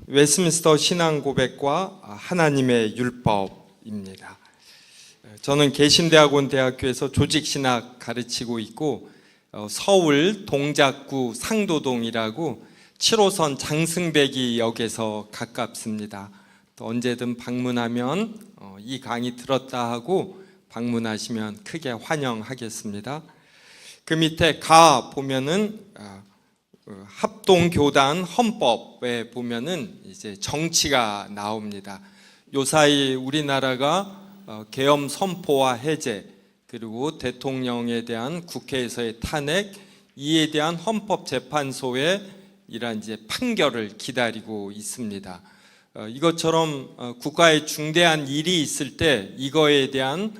웨스민스터 신앙 고백과 하나님의 율법입니다. 저는 개신대학원 대학교에서 조직신학 가르치고 있고 서울 동작구 상도동이라고 7호선 장승배기 역에서 가깝습니다. 또 언제든 방문하면 이 강의 들었다 하고 방문하시면 크게 환영하겠습니다. 그 밑에 가 보면은 합동교단 헌법에 보면은 이제 정치가 나옵니다. 요사이 우리나라가 계엄 선포와 해제 그리고 대통령에 대한 국회에서의 탄핵 이에 대한 헌법재판소의 이러한 이제 판결을 기다리고 있습니다. 이것처럼 국가에 중대한 일이 있을 때 이거에 대한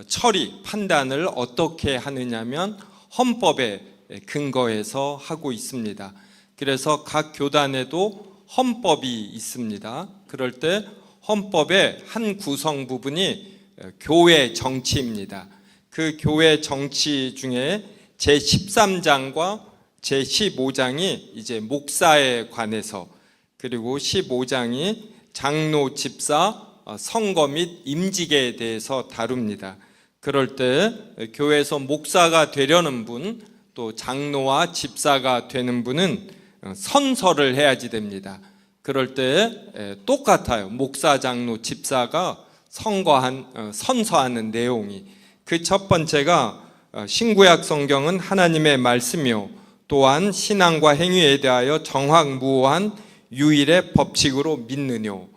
처리 판단을 어떻게 하느냐면 헌법에 근거해서 하고 있습니다. 그래서 각 교단에도 헌법이 있습니다. 그럴 때 헌법의 한 구성 부분이 교회 정치입니다. 그 교회 정치 중에 제13장과 제15장이 이제 목사에 관해서, 그리고 15장이 장로, 집사, 선거 및 임직에 대해서 다룹니다. 그럴 때 교회에서 목사가 되려는 분, 또 장로와 집사가 되는 분은 선서를 해야지 됩니다. 그럴 때 똑같아요. 목사, 장로, 집사가 선서하는 내용이. 그 첫 번째가 신구약 성경은 하나님의 말씀이요 또한 신앙과 행위에 대하여 정확무오한 유일의 법칙으로 믿느뇨.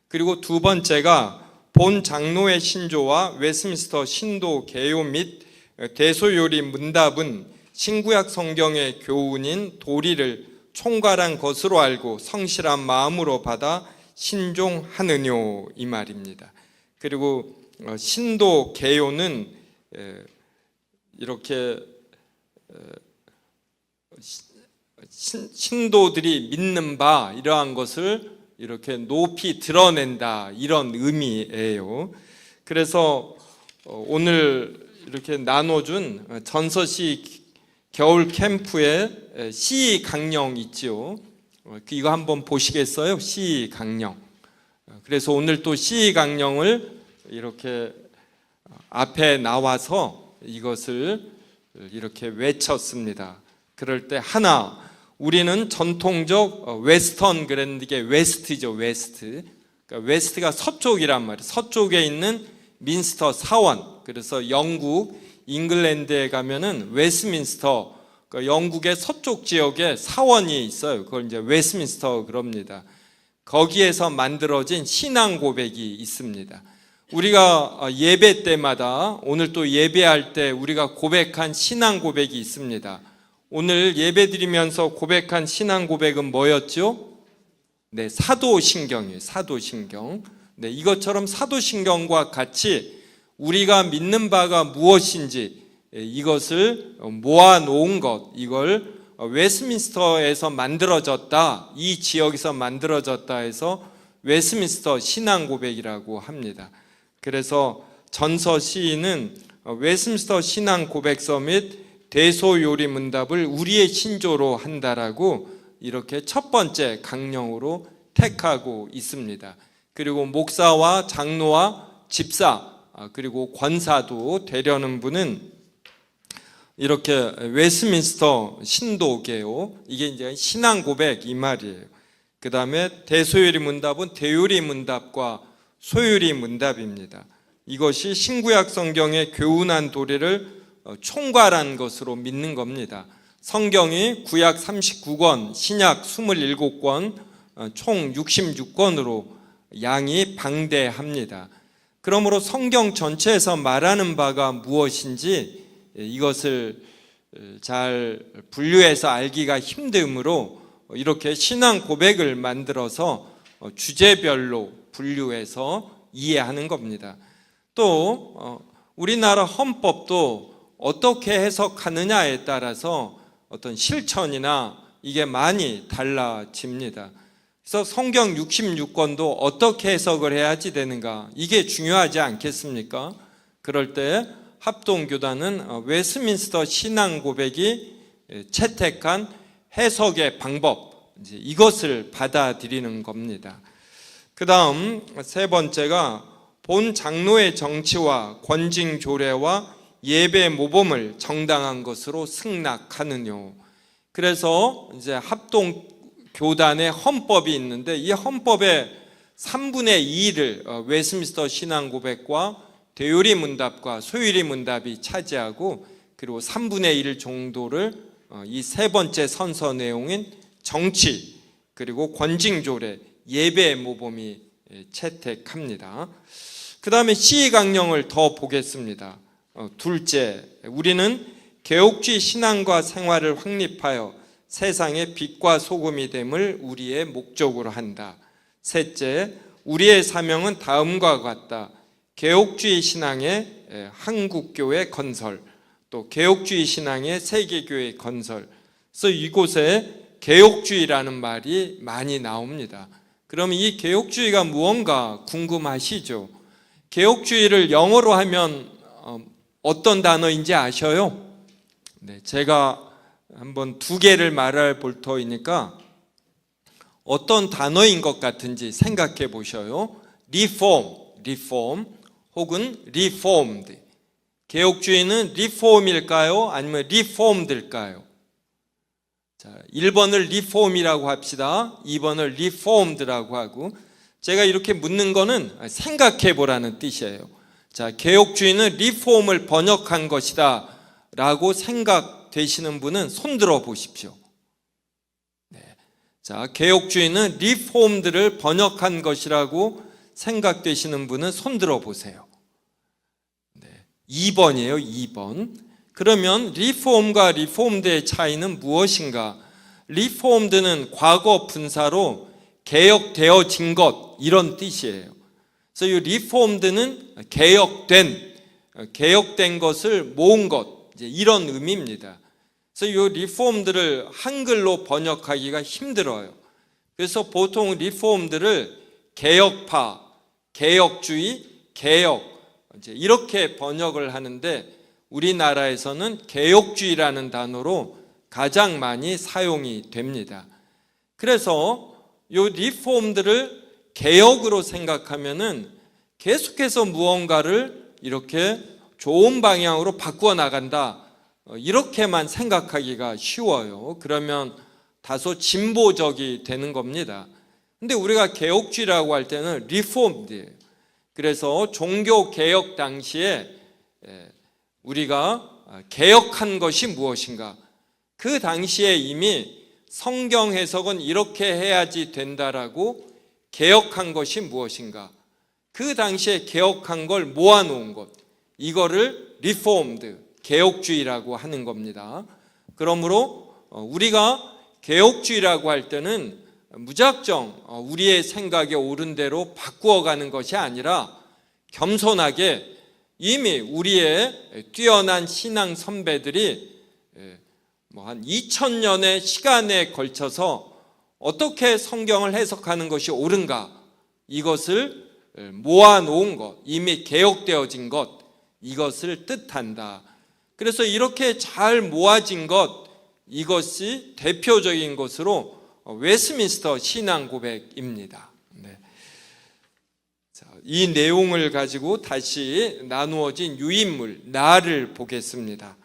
그리고 두 번째가 본 장로의 신조와 웨스민스터 신도 개요 및 대소요리 문답은 신구약 성경의 교훈인 도리를 총괄한 것으로 알고 성실한 마음으로 받아 신종하느뇨 이 말입니다. 그리고 신도 개요는 이렇게 신도들이 믿는 바 이러한 것을 이렇게 높이 드러낸다 이런 의미예요. 그래서 오늘 이렇게 나눠준 전서시 겨울 캠프에 시 강령 있죠. 이거 한번 보시겠어요? 시 강령. 그래서 오늘 또 시 강령을 이렇게 앞에 나와서 이것을 이렇게 외쳤습니다. 그럴 때 하나, 우리는 전통적 웨스턴 그랜드계 웨스트죠. 웨스트. 그러니까 웨스트가 서쪽이란 말이에요. 서쪽에 있는 민스터 사원. 그래서 영국 잉글랜드에 가면은 웨스민스터, 그러니까 영국의 서쪽 지역에 사원이 있어요. 그걸 이제 웨스민스터 그럽니다. 거기에서 만들어진 신앙 고백이 있습니다. 우리가 예배 때마다, 오늘 또 예배할 때 우리가 고백한 신앙 고백이 있습니다. 오늘 예배 드리면서 고백한 신앙 고백은 뭐였죠? 네, 사도신경이에요. 사도신경. 네, 이것처럼 사도신경과 같이 우리가 믿는 바가 무엇인지 이것을 모아놓은 것, 이걸 웨스민스터에서 만들어졌다, 이 지역에서 만들어졌다 해서 웨스민스터 신앙 고백이라고 합니다. 그래서 전서 시인은 웨스민스터 신앙 고백서 및 대소요리 문답을 우리의 신조로 한다라고 이렇게 첫 번째 강령으로 택하고 있습니다. 그리고 목사와 장로와 집사 그리고 권사도 되려는 분은 이렇게 웨스민스터 신도계요, 이게 이제 신앙 고백 이 말이에요. 그 다음에 대소요리 문답은 대요리 문답과 소요리 문답입니다. 이것이 신구약 성경의 교훈한 도리를 총괄한 것으로 믿는 겁니다. 성경이 구약 39권, 신약 27권, 총 66권으로 양이 방대합니다. 그러므로 성경 전체에서 말하는 바가 무엇인지 이것을 잘 분류해서 알기가 힘드므로 이렇게 신앙 고백을 만들어서 주제별로 분류해서 이해하는 겁니다. 또 우리나라 헌법도 어떻게 해석하느냐에 따라서 어떤 실천이나 이게 많이 달라집니다. 그래서 성경 66권도 어떻게 해석을 해야지 되는가, 이게 중요하지 않겠습니까? 그럴 때 합동교단은 웨스민스터 신앙 고백이 채택한 해석의 방법, 이제 이것을 받아들이는 겁니다. 그 다음 세 번째가 본 장로의 정치와 권징 조례와 예배 모범을 정당한 것으로 승낙하느뇨. 그래서 이제 합동 교단의 헌법이 있는데 이 헌법의 3분의 2를 웨스민스터 신앙 고백과 대요리 문답과 소요리 문답이 차지하고, 그리고 3분의 1 정도를 이 세 번째 선서 내용인 정치 그리고 권징 조례, 예배 모범이 채택합니다. 그 다음에 시의 강령을 더 보겠습니다. 둘째, 우리는 개옥주의 신앙과 생활을 확립하여 세상의 빛과 소금이 됨을 우리의 목적으로 한다. 셋째, 우리의 사명은 다음과 같다. 개옥주의 신앙의 한국교회 건설, 또 개옥주의 신앙의 세계교회 건설. 그래서 이곳에 개옥주의라는 말이 많이 나옵니다. 그럼 이 개옥주의가 무언가 궁금하시죠? 개옥주의를 영어로 하면 어떤 단어인지 아셔요? 네, 제가 한번 두 개를 말할 볼 터이니까 어떤 단어인 것 같은지 생각해 보셔요. 리폼 혹은 리폼드. 개옥주의는 리폼일까요? 아니면 리폼드일까요? 자, 1번을 리폼이라고 합시다. 2번을 리폼드라고 하고, 제가 이렇게 묻는 거는 생각해 보라는 뜻이에요. 자, 개옥주의는 리폼을 번역한 것이다 라고 생각되시는 분은 손들어 보십시오. 네. 자, 개옥주의는 리폼드를 번역한 것이라고 생각되시는 분은 손들어 보세요. 네. 2번이에요. 2번. 그러면 리폼과 리폼드의 차이는 무엇인가? 리폼드는 과거 분사로 개혁되어진 것, 이런 뜻이에요. 그래서 이 리폼드는 개혁된 것을 모은 것, 이제 이런 의미입니다. 그래서 이 리폼드를 한글로 번역하기가 힘들어요. 그래서 보통 리폼드를 개혁파, 개혁주의, 개혁 이제 이렇게 번역을 하는데, 우리나라에서는 개혁주의라는 단어로 가장 많이 사용이 됩니다. 그래서 이 리폼들을 개혁으로 생각하면은 계속해서 무언가를 이렇게 좋은 방향으로 바꾸어 나간다, 이렇게만 생각하기가 쉬워요. 그러면 다소 진보적이 되는 겁니다. 근데 우리가 개혁주의라고 할 때는 리폼드예요. 그래서 종교 개혁 당시에 우리가 개혁한 것이 무엇인가? 그 당시에 이미 성경 해석은 이렇게 해야지 된다라고 개혁한 것이 무엇인가? 그 당시에 개혁한 걸 모아놓은 것, 이거를 리폼드, 개혁주의라고 하는 겁니다. 그러므로 우리가 개혁주의라고 할 때는 무작정 우리의 생각에 옳은 대로 바꾸어가는 것이 아니라 겸손하게 이미 우리의 뛰어난 신앙 선배들이 한 2000년의 시간에 걸쳐서 어떻게 성경을 해석하는 것이 옳은가, 이것을 모아놓은 것, 이미 개혁되어진 것, 이것을 뜻한다. 그래서 이렇게 잘 모아진 것, 이것이 대표적인 것으로 웨스민스터 신앙 고백입니다. 네. 자, 이 내용을 가지고 다시 나누어진 유인물, 나를 보겠습니다.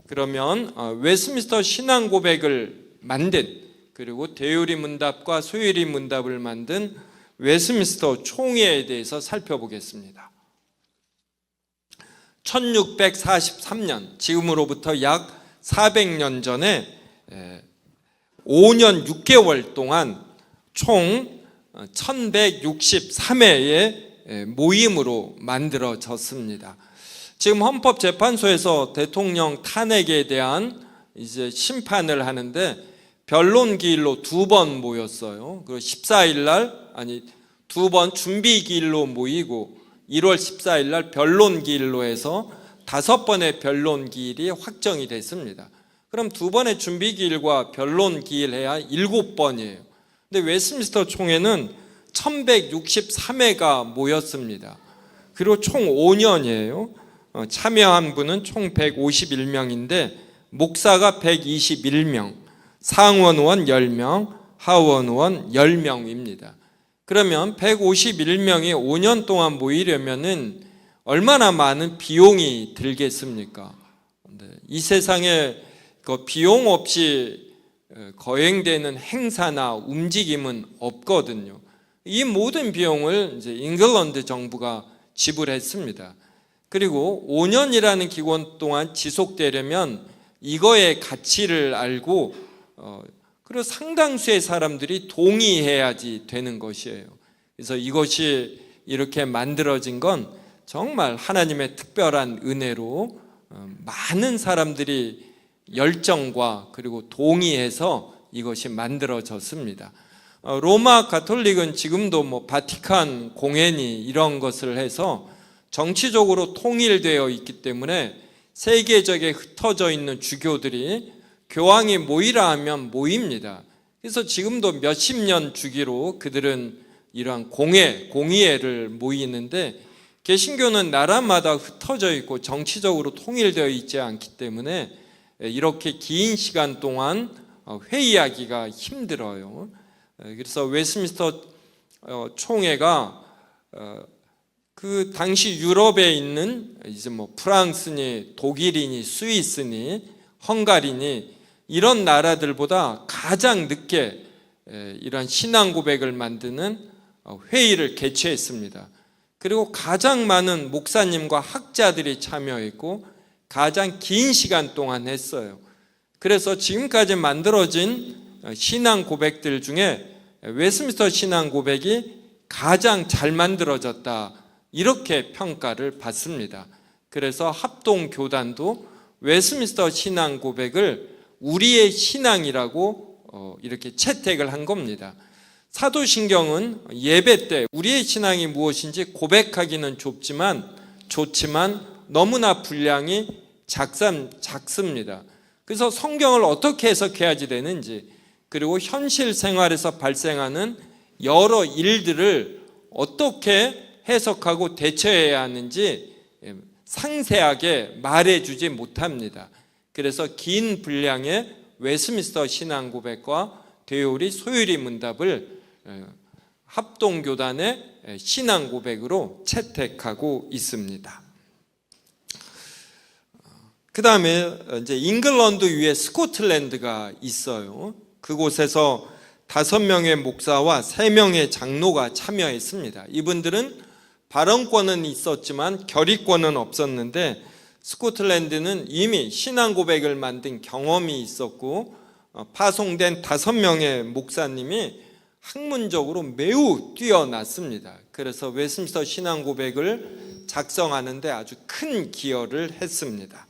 그러면 웨스민스터 신앙 고백을 만든, 그리고 대요리 문답과 소요리 문답을 만든 웨스민스터 총회에 대해서 살펴보겠습니다. 1643년, 지금으로부터 약 400년 전에 5년 6개월 동안 총 1163회의 모임으로 만들어졌습니다. 지금 헌법재판소에서 대통령 탄핵에 대한 이제 심판을 하는데 변론 기일로 2번 모였어요. 그리고 14일 날, 두 번 준비 기일로 모이고 1월 14일 날 변론 기일로 해서 5번의 변론 기일이 확정이 됐습니다. 그럼 2번의 준비 기일과 변론 기일 해야 7번이에요. 근데 웨스민스터 총회는 1163회가 모였습니다. 그리고 총 5년이에요. 참여한 분은 총 151명인데 목사가 121명, 상원 의원 10명, 하원의원 10명입니다. 그러면 151명이 5년 동안 모이려면은 얼마나 많은 비용이 들겠습니까? 이 세상에 그 비용 없이 거행되는 행사나 움직임은 없거든요. 이 모든 비용을 이제 잉글랜드 정부가 지불했습니다. 그리고 5년이라는 기간 동안 지속되려면 이거의 가치를 알고 그리고 상당수의 사람들이 동의해야지 되는 것이에요. 그래서 이것이 이렇게 만들어진 건 정말 하나님의 특별한 은혜로 많은 사람들이 열정과 그리고 동의해서 이것이 만들어졌습니다. 로마 가톨릭은 지금도 뭐 바티칸 공회니 이런 것을 해서 정치적으로 통일되어 있기 때문에 세계적에 흩어져 있는 주교들이 교황이 모이라 하면 모입니다. 그래서 지금도 몇십 년 주기로 그들은 이러한 공의회를 모이는데, 개신교는 나라마다 흩어져 있고 정치적으로 통일되어 있지 않기 때문에 이렇게 긴 시간 동안 회의하기가 힘들어요. 그래서 웨스트민스터 총회가 그 당시 유럽에 있는 이제 뭐 프랑스니 독일이니 스위스니 헝가리니 이런 나라들보다 가장 늦게 이런 신앙 고백을 만드는 회의를 개최했습니다. 그리고 가장 많은 목사님과 학자들이 참여했고 가장 긴 시간 동안 했어요. 그래서 지금까지 만들어진 신앙 고백들 중에 웨스트민스터 신앙 고백이 가장 잘 만들어졌다, 이렇게 평가를 받습니다. 그래서 합동교단도 웨스트민스터 신앙 고백을 우리의 신앙이라고 이렇게 채택을 한 겁니다. 사도신경은 예배 때 우리의 신앙이 무엇인지 고백하기는 좋지만 너무나 분량이 작습니다. 그래서 성경을 어떻게 해석해야지 되는지, 그리고 현실 생활에서 발생하는 여러 일들을 어떻게 해석하고 대처해야 하는지 상세하게 말해주지 못합니다. 그래서 긴 분량의 웨스트민스터 신앙 고백과 되오리 소유리 문답을 합동교단의 신앙 고백으로 채택하고 있습니다. 그 다음에 이제 잉글랜드 위에 스코틀랜드가 있어요. 그곳에서 5명의 목사와 3명의 장로가 참여했습니다. 이분들은 발언권은 있었지만 결의권은 없었는데, 스코틀랜드는 이미 신앙 고백을 만든 경험이 있었고 파송된 5명의 목사님이 학문적으로 매우 뛰어났습니다. 그래서 웨스트민스터 신앙 고백을 작성하는데 아주 큰 기여를 했습니다.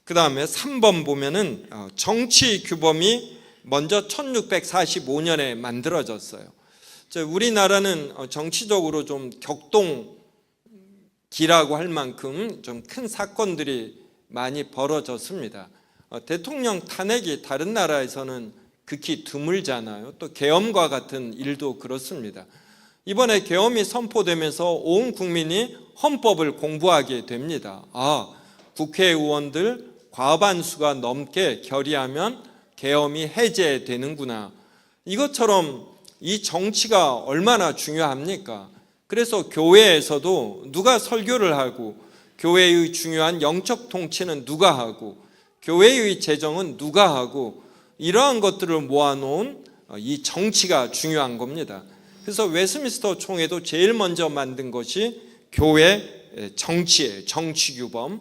그 다음에 3번 보면은 정치 규범이 먼저 1645년에 만들어졌어요. 우리나라는 정치적으로 좀 격동기라고 할 만큼 좀 큰 사건들이 많이 벌어졌습니다. 대통령 탄핵이 다른 나라에서는 극히 드물잖아요. 또 계엄과 같은 일도 그렇습니다. 이번에 계엄이 선포되면서 온 국민이 헌법을 공부하게 됩니다. 국회의원들 과반수가 넘게 결의하면 계엄이 해제되는구나. 이것처럼 이 정치가 얼마나 중요합니까? 그래서 교회에서도 누가 설교를 하고, 교회의 중요한 영적 통치는 누가 하고, 교회의 재정은 누가 하고, 이러한 것들을 모아놓은 이 정치가 중요한 겁니다. 그래서 웨스트민스터 총회도 제일 먼저 만든 것이 교회 정치예요. 정치규범.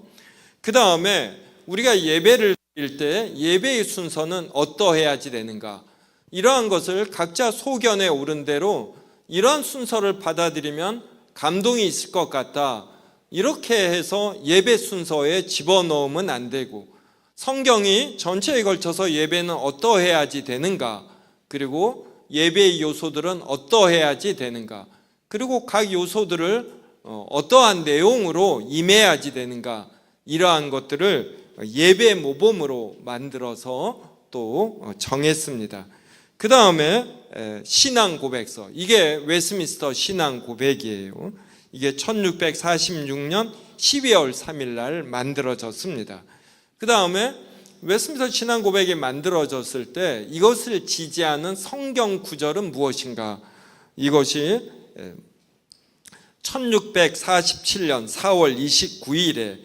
그 다음에 우리가 예배를 드릴 때 예배의 순서는 어떠해야지 되는가, 이러한 것을 각자 소견에 오른 대로 이러한 순서를 받아들이면 감동이 있을 것 같다, 이렇게 해서 예배 순서에 집어넣으면 안 되고, 성경이 전체에 걸쳐서 예배는 어떠해야지 되는가, 그리고 예배의 요소들은 어떠해야지 되는가, 그리고 각 요소들을 어떠한 내용으로 임해야지 되는가, 이러한 것들을 예배 모범으로 만들어서 또 정했습니다. 그 다음에 신앙 고백서, 이게 웨스트민스터 신앙 고백이에요. 이게 1646년 12월 3일 날 만들어졌습니다. 그 다음에 웨스트민스터 신앙 고백이 만들어졌을 때 이것을 지지하는 성경 구절은 무엇인가? 이것이 1647년 4월 29일에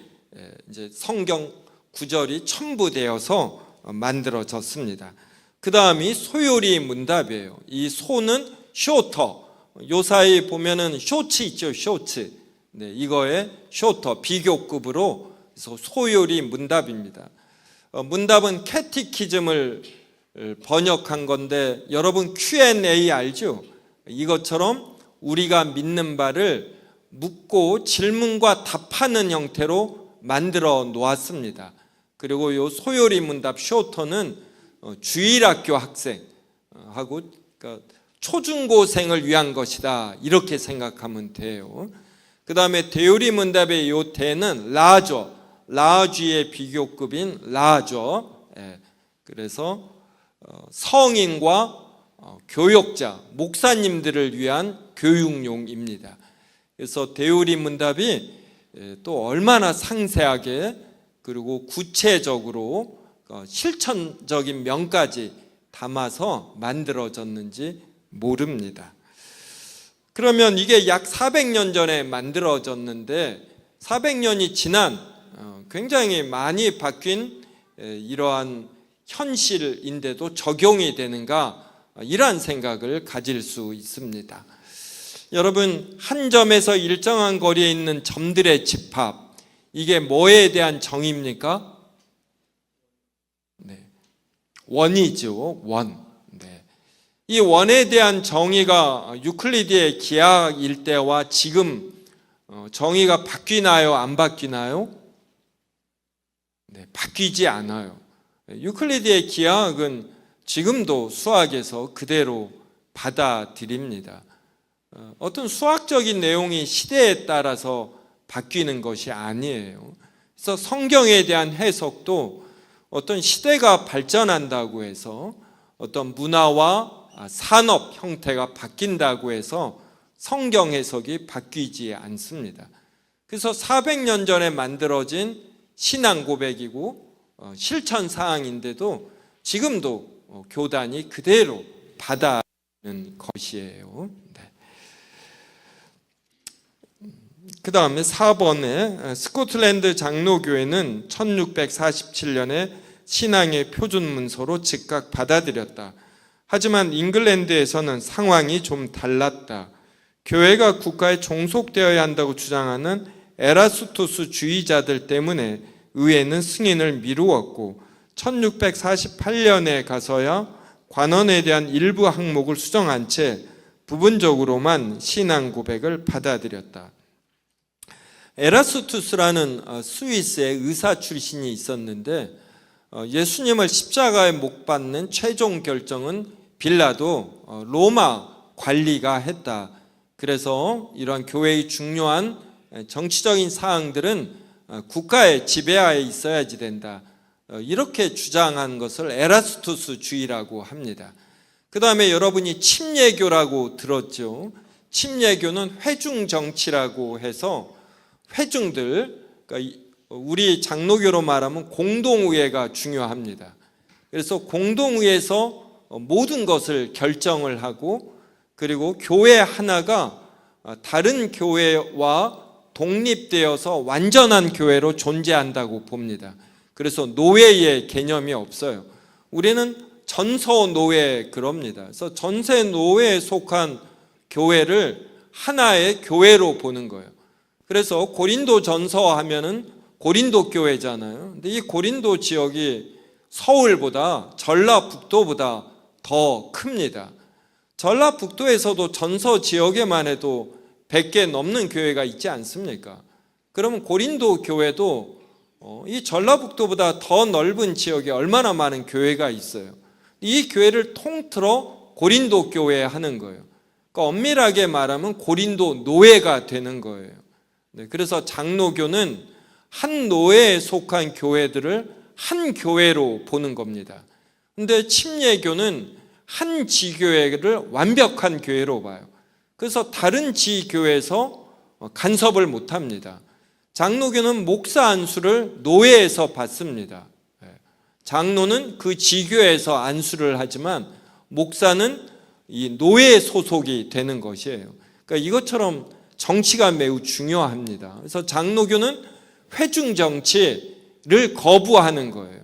이제 성경 구절이 첨부되어서 만들어졌습니다. 그 다음이 소요리 문답이에요. 이 소는 쇼터, 요사이 보면은 쇼츠 있죠, 쇼츠. 네, 이거의 쇼터, 비교급으로 소요리 문답입니다. 문답은 캐티키즘을 번역한 건데 여러분 Q&A 알죠? 이것처럼 우리가 믿는 바를 묻고 질문과 답하는 형태로 만들어 놓았습니다. 그리고 이 소요리 문답 쇼터는 주일학교 학생하고 그러니까 초중고생을 위한 것이다 이렇게 생각하면 돼요. 그 다음에 대요리 문답의 이 대는 라주의 비교급인 라저. 그래서 성인과 교역자, 목사님들을 위한 교육용입니다. 그래서 대요리 문답이 또 얼마나 상세하게 그리고 구체적으로 실천적인 면까지 담아서 만들어졌는지 모릅니다. 그러면 이게 약 400년 전에 만들어졌는데 400년이 지난 굉장히 많이 바뀐 이러한 현실인데도 적용이 되는가 이러한 생각을 가질 수 있습니다. 여러분, 한 점에서 일정한 거리에 있는 점들의 집합, 이게 뭐에 대한 정의입니까? 네, 원이죠, 원. 네. 이 원에 대한 정의가 유클리드의 기하학 일대와 지금 정의가 바뀌나요? 안 바뀌나요? 네, 바뀌지 않아요. 유클리드의 기하학은 지금도 수학에서 그대로 받아들입니다. 어떤 수학적인 내용이 시대에 따라서 바뀌는 것이 아니에요. 그래서 성경에 대한 해석도 어떤 시대가 발전한다고 해서 어떤 문화와 산업 형태가 바뀐다고 해서 성경 해석이 바뀌지 않습니다. 그래서 400년 전에 만들어진 신앙 고백이고 실천 사항인데도 지금도 교단이 그대로 받아들이는 것이에요. 네. 그 다음에 4번에 스코틀랜드 장로교회는 1647년에 신앙의 표준 문서로 즉각 받아들였다. 하지만 잉글랜드에서는 상황이 좀 달랐다. 교회가 국가에 종속되어야 한다고 주장하는 에라스투스 주의자들 때문에 의회는 승인을 미루었고 1648년에 가서야 관원에 대한 일부 항목을 수정한 채 부분적으로만 신앙 고백을 받아들였다. 에라스투스라는 스위스의 의사 출신이 있었는데 예수님을 십자가에 못 박는 최종 결정은 빌라도 로마 관리가 했다. 그래서 이러한 교회의 중요한 정치적인 사항들은 국가의 지배하에 있어야지 된다. 이렇게 주장한 것을 에라스투스 주의라고 합니다. 그 다음에 여러분이 침례교라고 들었죠. 침례교는 회중 정치라고 해서 회중들, 그러니까 우리 장로교로 말하면 공동의회가 중요합니다. 그래서 공동의회에서 모든 것을 결정을 하고 그리고 교회 하나가 다른 교회와 독립되어서 완전한 교회로 존재한다고 봅니다. 그래서 노예의 개념이 없어요. 우리는 전서 노예 그럽니다. 그래서 전세 노예에 속한 교회를 하나의 교회로 보는 거예요. 그래서 고린도 전서 하면은 고린도 교회잖아요. 근데 이 고린도 지역이 서울보다 전라북도보다 더 큽니다. 전라북도에서도 전서 지역에만 해도 100개 넘는 교회가 있지 않습니까? 그러면 고린도 교회도 이 전라북도보다 더 넓은 지역에 얼마나 많은 교회가 있어요. 이 교회를 통틀어 고린도 교회 하는 거예요. 그러니까 엄밀하게 말하면 고린도 노예가 되는 거예요. 네, 그래서 장로교는 한 노예에 속한 교회들을 한 교회로 보는 겁니다. 근데 침례교는 한 지교회를 완벽한 교회로 봐요. 그래서 다른 지교회에서 간섭을 못합니다. 장로교는 목사 안수를 노예에서 받습니다. 장로는 그 지교에서 안수를 하지만 목사는 이 노예 소속이 되는 것이에요. 그러니까 이것처럼 정치가 매우 중요합니다. 그래서 장로교는 회중 정치를 거부하는 거예요.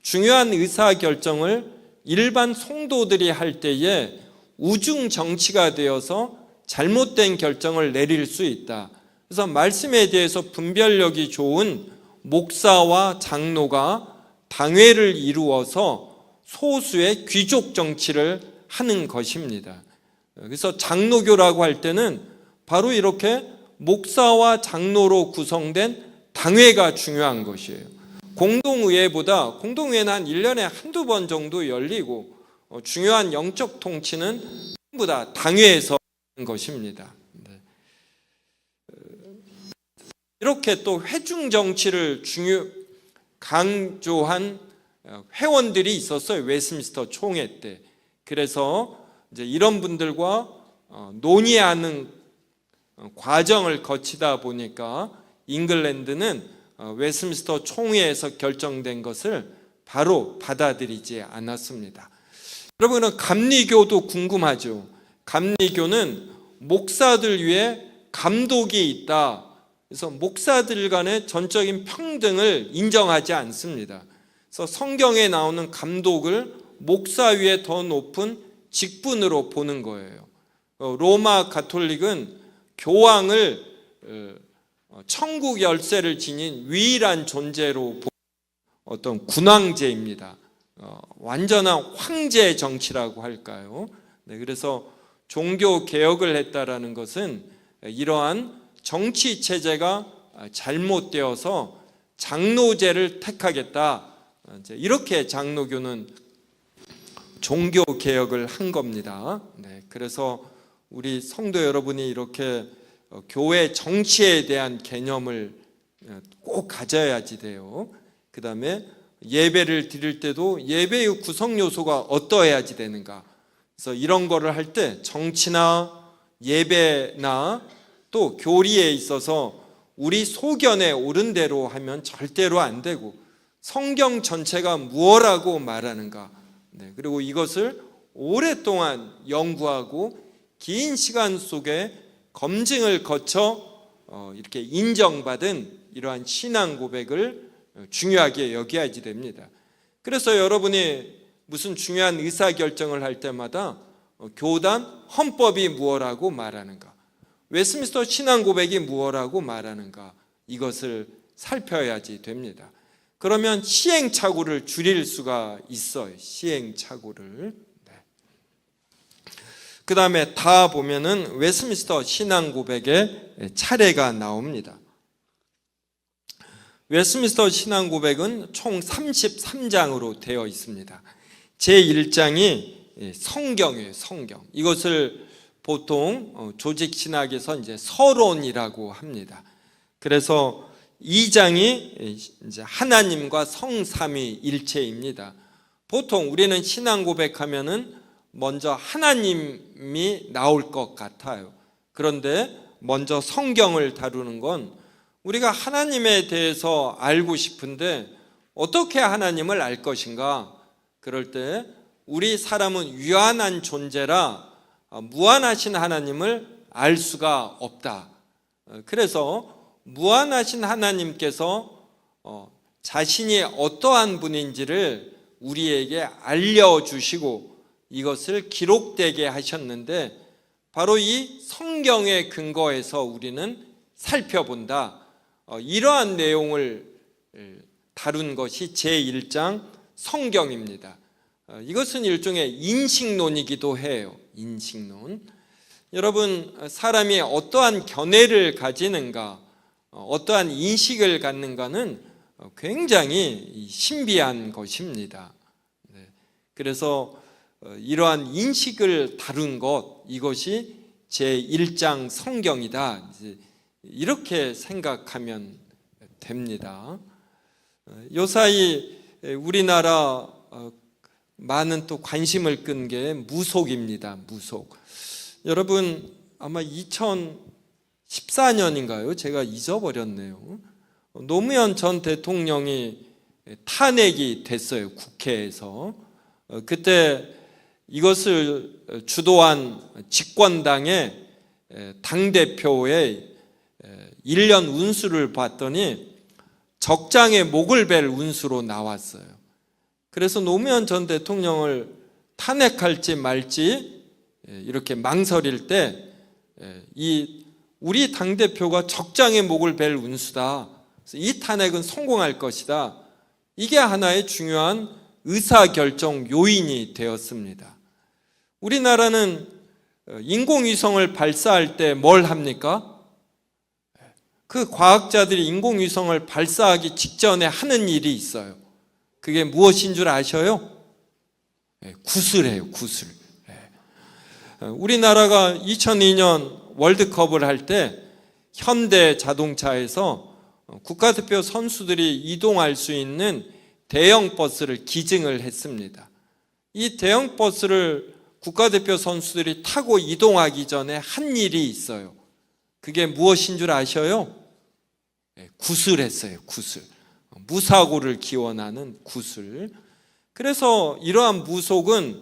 중요한 의사결정을 일반 성도들이 할 때에 우중 정치가 되어서 잘못된 결정을 내릴 수 있다. 그래서 말씀에 대해서 분별력이 좋은 목사와 장로가 당회를 이루어서 소수의 귀족 정치를 하는 것입니다. 그래서 장로교라고 할 때는 바로 이렇게 목사와 장로로 구성된 당회가 중요한 것이에요. 공동의회보다 공동의회는 한 1년에 한두 번 정도 열리고 중요한 영적 통치는 전부 다 당회에서 하는 것입니다. 이렇게 또 회중 정치를 강조한 회원들이 있었어요. 웨스민스터 총회 때. 그래서 이제 이런 분들과 논의하는 과정을 거치다 보니까 잉글랜드는 웨스민스터 총회에서 결정된 것을 바로 받아들이지 않았습니다. 여러분은 감리교도 궁금하죠? 감리교는 목사들 위해 감독이 있다. 그래서 목사들 간의 전적인 평등을 인정하지 않습니다. 그래서 성경에 나오는 감독을 목사 위에 더 높은 직분으로 보는 거예요. 로마 가톨릭은 교황을 천국 열쇠를 지닌 유일한 존재로 보는 어떤 군왕제입니다. 완전한 황제 정치라고 할까요? 그래서 종교 개혁을 했다라는 것은 이러한 정치 체제가 잘못되어서 장로제를 택하겠다. 이렇게 장로교는 종교 개혁을 한 겁니다. 그래서 우리 성도 여러분이 이렇게 교회 정치에 대한 개념을 꼭 가져야지 돼요. 그 다음에 예배를 드릴 때도 예배의 구성 요소가 어떠해야지 되는가. 그래서 이런 거를 할 때 정치나 예배나 또 교리에 있어서 우리 소견에 옳은 대로 하면 절대로 안 되고 성경 전체가 무엇라고 말하는가. 그리고 이것을 오랫동안 연구하고 긴 시간 속에 검증을 거쳐 이렇게 인정받은 이러한 신앙 고백을 중요하게 여겨야지 됩니다. 그래서 여러분이 무슨 중요한 의사결정을 할 때마다 교단 헌법이 무엇라고 말하는가, 웨스민스터 신앙 고백이 무엇라고 말하는가, 이것을 살펴야지 됩니다. 그러면 시행착오를 줄일 수가 있어요. 시행착오를. 그 다음에 다 보면은 웨스민스터 신앙 고백의 차례가 나옵니다. 웨스민스터 신앙 고백은 총 33장으로 되어 있습니다. 제1장이 성경이에요. 성경. 이것을 보통 조직 신학에서 이제 서론이라고 합니다. 그래서 2장이 이제 하나님과 성삼위일체입니다. 보통 우리는 신앙 고백하면은 먼저 하나님이 나올 것 같아요. 그런데 먼저 성경을 다루는 건 우리가 하나님에 대해서 알고 싶은데 어떻게 하나님을 알 것인가? 그럴 때 우리 사람은 유한한 존재라 무한하신 하나님을 알 수가 없다. 그래서 무한하신 하나님께서 자신이 어떠한 분인지를 우리에게 알려주시고 이것을 기록되게 하셨는데 바로 이 성경의 근거에서 우리는 살펴본다. 이러한 내용을 다룬 것이 제1장 성경입니다. 이것은 일종의 인식론이기도 해요. 인식론. 여러분, 사람이 어떠한 견해를 가지는가, 어떠한 인식을 갖는가는 굉장히 신비한 것입니다. 그래서 이러한 인식을 다룬 것, 이것이 제1장 성경이다. 이렇게 생각하면 됩니다. 요사이 우리나라 많은 또 관심을 끈 게 무속입니다. 무속. 여러분 아마 2014년인가요? 제가 잊어버렸네요. 노무현 전 대통령이 탄핵이 됐어요, 국회에서. 그때 이것을 주도한 집권당의 당대표의 1년 운수를 봤더니 적장에 목을 벨 운수로 나왔어요. 그래서 노무현 전 대통령을 탄핵할지 말지 이렇게 망설일 때 우리 당대표가 적장에 목을 벨 운수다, 이 탄핵은 성공할 것이다, 이게 하나의 중요한 의사결정 요인이 되었습니다. 우리나라는 인공위성을 발사할 때 뭘 합니까? 그 과학자들이 인공위성을 발사하기 직전에 하는 일이 있어요. 그게 무엇인 줄 아셔요? 구슬해요, 구슬. 우리나라가 2002년 월드컵을 할 때 현대 자동차에서 국가대표 선수들이 이동할 수 있는 대형 버스를 기증을 했습니다. 이 대형 버스를 국가대표 선수들이 타고 이동하기 전에 한 일이 있어요. 그게 무엇인 줄 아셔요? 구슬했어요, 구슬. 무사고를 기원하는 구슬. 그래서 이러한 무속은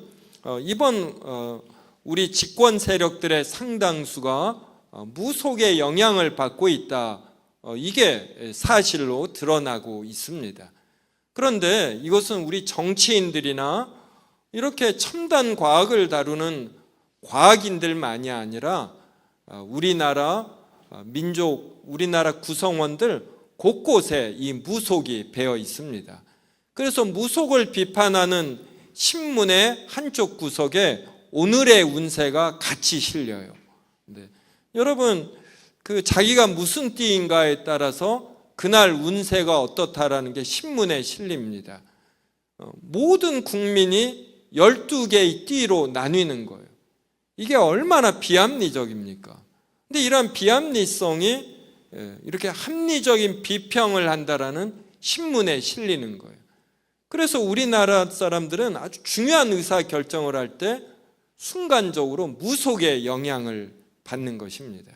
이번 우리 집권 세력들의 상당수가 무속의 영향을 받고 있다, 이게 사실로 드러나고 있습니다. 그런데 이것은 우리 정치인들이나 이렇게 첨단 과학을 다루는 과학인들만이 아니라 우리나라 민족, 우리나라 구성원들 곳곳에 이 무속이 배어 있습니다. 그래서 무속을 비판하는 신문의 한쪽 구석에 오늘의 운세가 같이 실려요. 여러분, 그 자기가 무슨 띠인가에 따라서 그날 운세가 어떻다라는 게 신문에 실립니다. 모든 국민이 12개의 띠로 나뉘는 거예요. 이게 얼마나 비합리적입니까? 근데 이런 비합리성이 이렇게 합리적인 비평을 한다라는 신문에 실리는 거예요. 그래서 우리나라 사람들은 아주 중요한 의사결정을 할 때 순간적으로 무속의 영향을 받는 것입니다.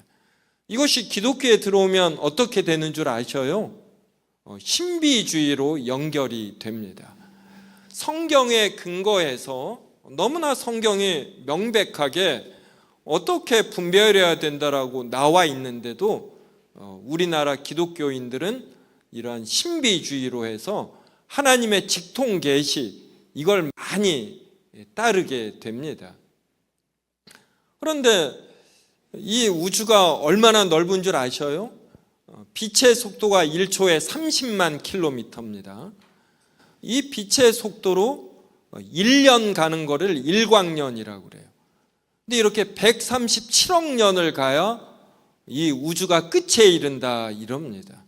이것이 기독교에 들어오면 어떻게 되는 줄 아셔요? 신비주의로 연결이 됩니다. 성경에 근거해서 너무나 성경이 명백하게 어떻게 분별해야 된다라고 나와 있는데도 우리나라 기독교인들은 이러한 신비주의로 해서 하나님의 직통 계시, 이걸 많이 따르게 됩니다. 그런데 이 우주가 얼마나 넓은 줄 아셔요? 빛의 속도가 1초에 30만 킬로미터입니다. 이 빛의 속도로 1년 가는 거를 일광년이라고 그래요. 근데 이렇게 137억 년을 가야 이 우주가 끝에 이른다, 이럽니다.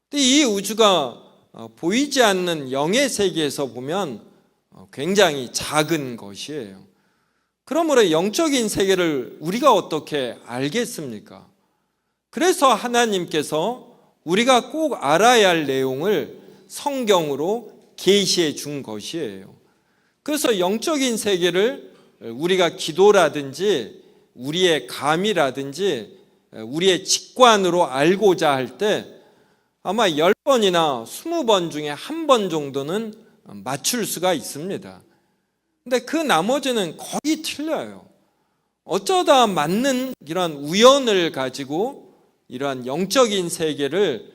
근데 이 우주가 보이지 않는 영의 세계에서 보면 굉장히 작은 것이에요. 그러므로 영적인 세계를 우리가 어떻게 알겠습니까? 그래서 하나님께서 우리가 꼭 알아야 할 내용을 성경으로 계시해 준 것이에요. 그래서 영적인 세계를 우리가 기도라든지 우리의 감이라든지 우리의 직관으로 알고자 할 때 아마 10번이나 20번 중에 한 번 정도는 맞출 수가 있습니다. 근데 그 나머지는 거의 틀려요. 어쩌다 맞는 이러한 우연을 가지고 이러한 영적인 세계를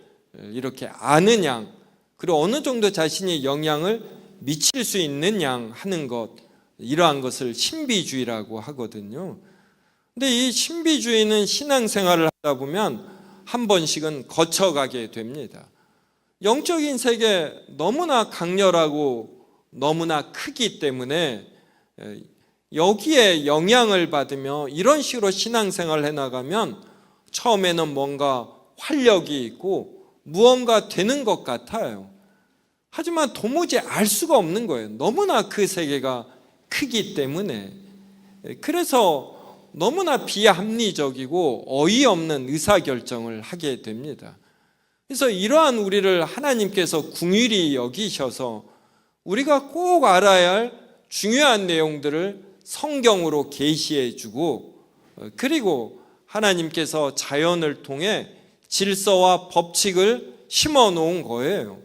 이렇게 아는 양, 그리고 어느 정도 자신이 영향을 미칠 수 있는 양 하는 것, 이러한 것을 신비주의라고 하거든요. 근데 이 신비주의는 신앙생활을 하다 보면 한 번씩은 거쳐가게 됩니다. 영적인 세계 너무나 강렬하고 너무나 크기 때문에 여기에 영향을 받으며 이런 식으로 신앙생활을 해나가면 처음에는 뭔가 활력이 있고 무언가 되는 것 같아요. 하지만 도무지 알 수가 없는 거예요. 너무나 그 세계가 크기 때문에. 그래서 너무나 비합리적이고 어이없는 의사결정을 하게 됩니다. 그래서 이러한 우리를 하나님께서 긍휼히 여기셔서 우리가 꼭 알아야 할 중요한 내용들을 성경으로 계시해 주고, 그리고 하나님께서 자연을 통해 질서와 법칙을 심어 놓은 거예요.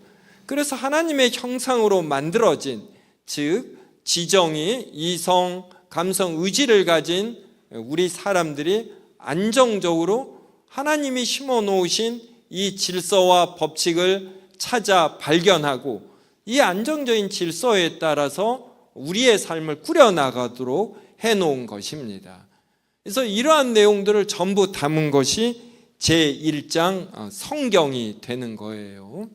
그래서 하나님의 형상으로 만들어진, 즉 지정이 이성, 감성, 의지를 가진 우리 사람들이 안정적으로 하나님이 심어 놓으신 이 질서와 법칙을 찾아 발견하고 이 안정적인 질서에 따라서 우리의 삶을 꾸려나가도록 해놓은 것입니다. 그래서 이러한 내용들을 전부 담은 것이 제1장 성경이 되는 거예요.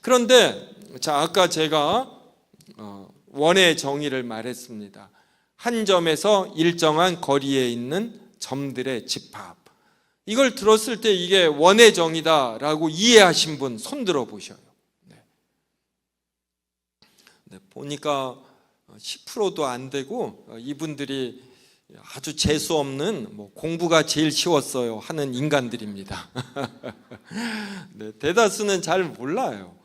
그런데 아까 제가 원의 정의를 말했습니다. 한 점에서 일정한 거리에 있는 점들의 집합. 이걸 들었을 때 이게 원의 정의다라고 이해하신 분 손 들어 보셔요. 보니까 10%도 안 되고 이분들이 아주 재수 없는 공부가 제일 쉬웠어요 하는 인간들입니다. 대다수는 잘 몰라요.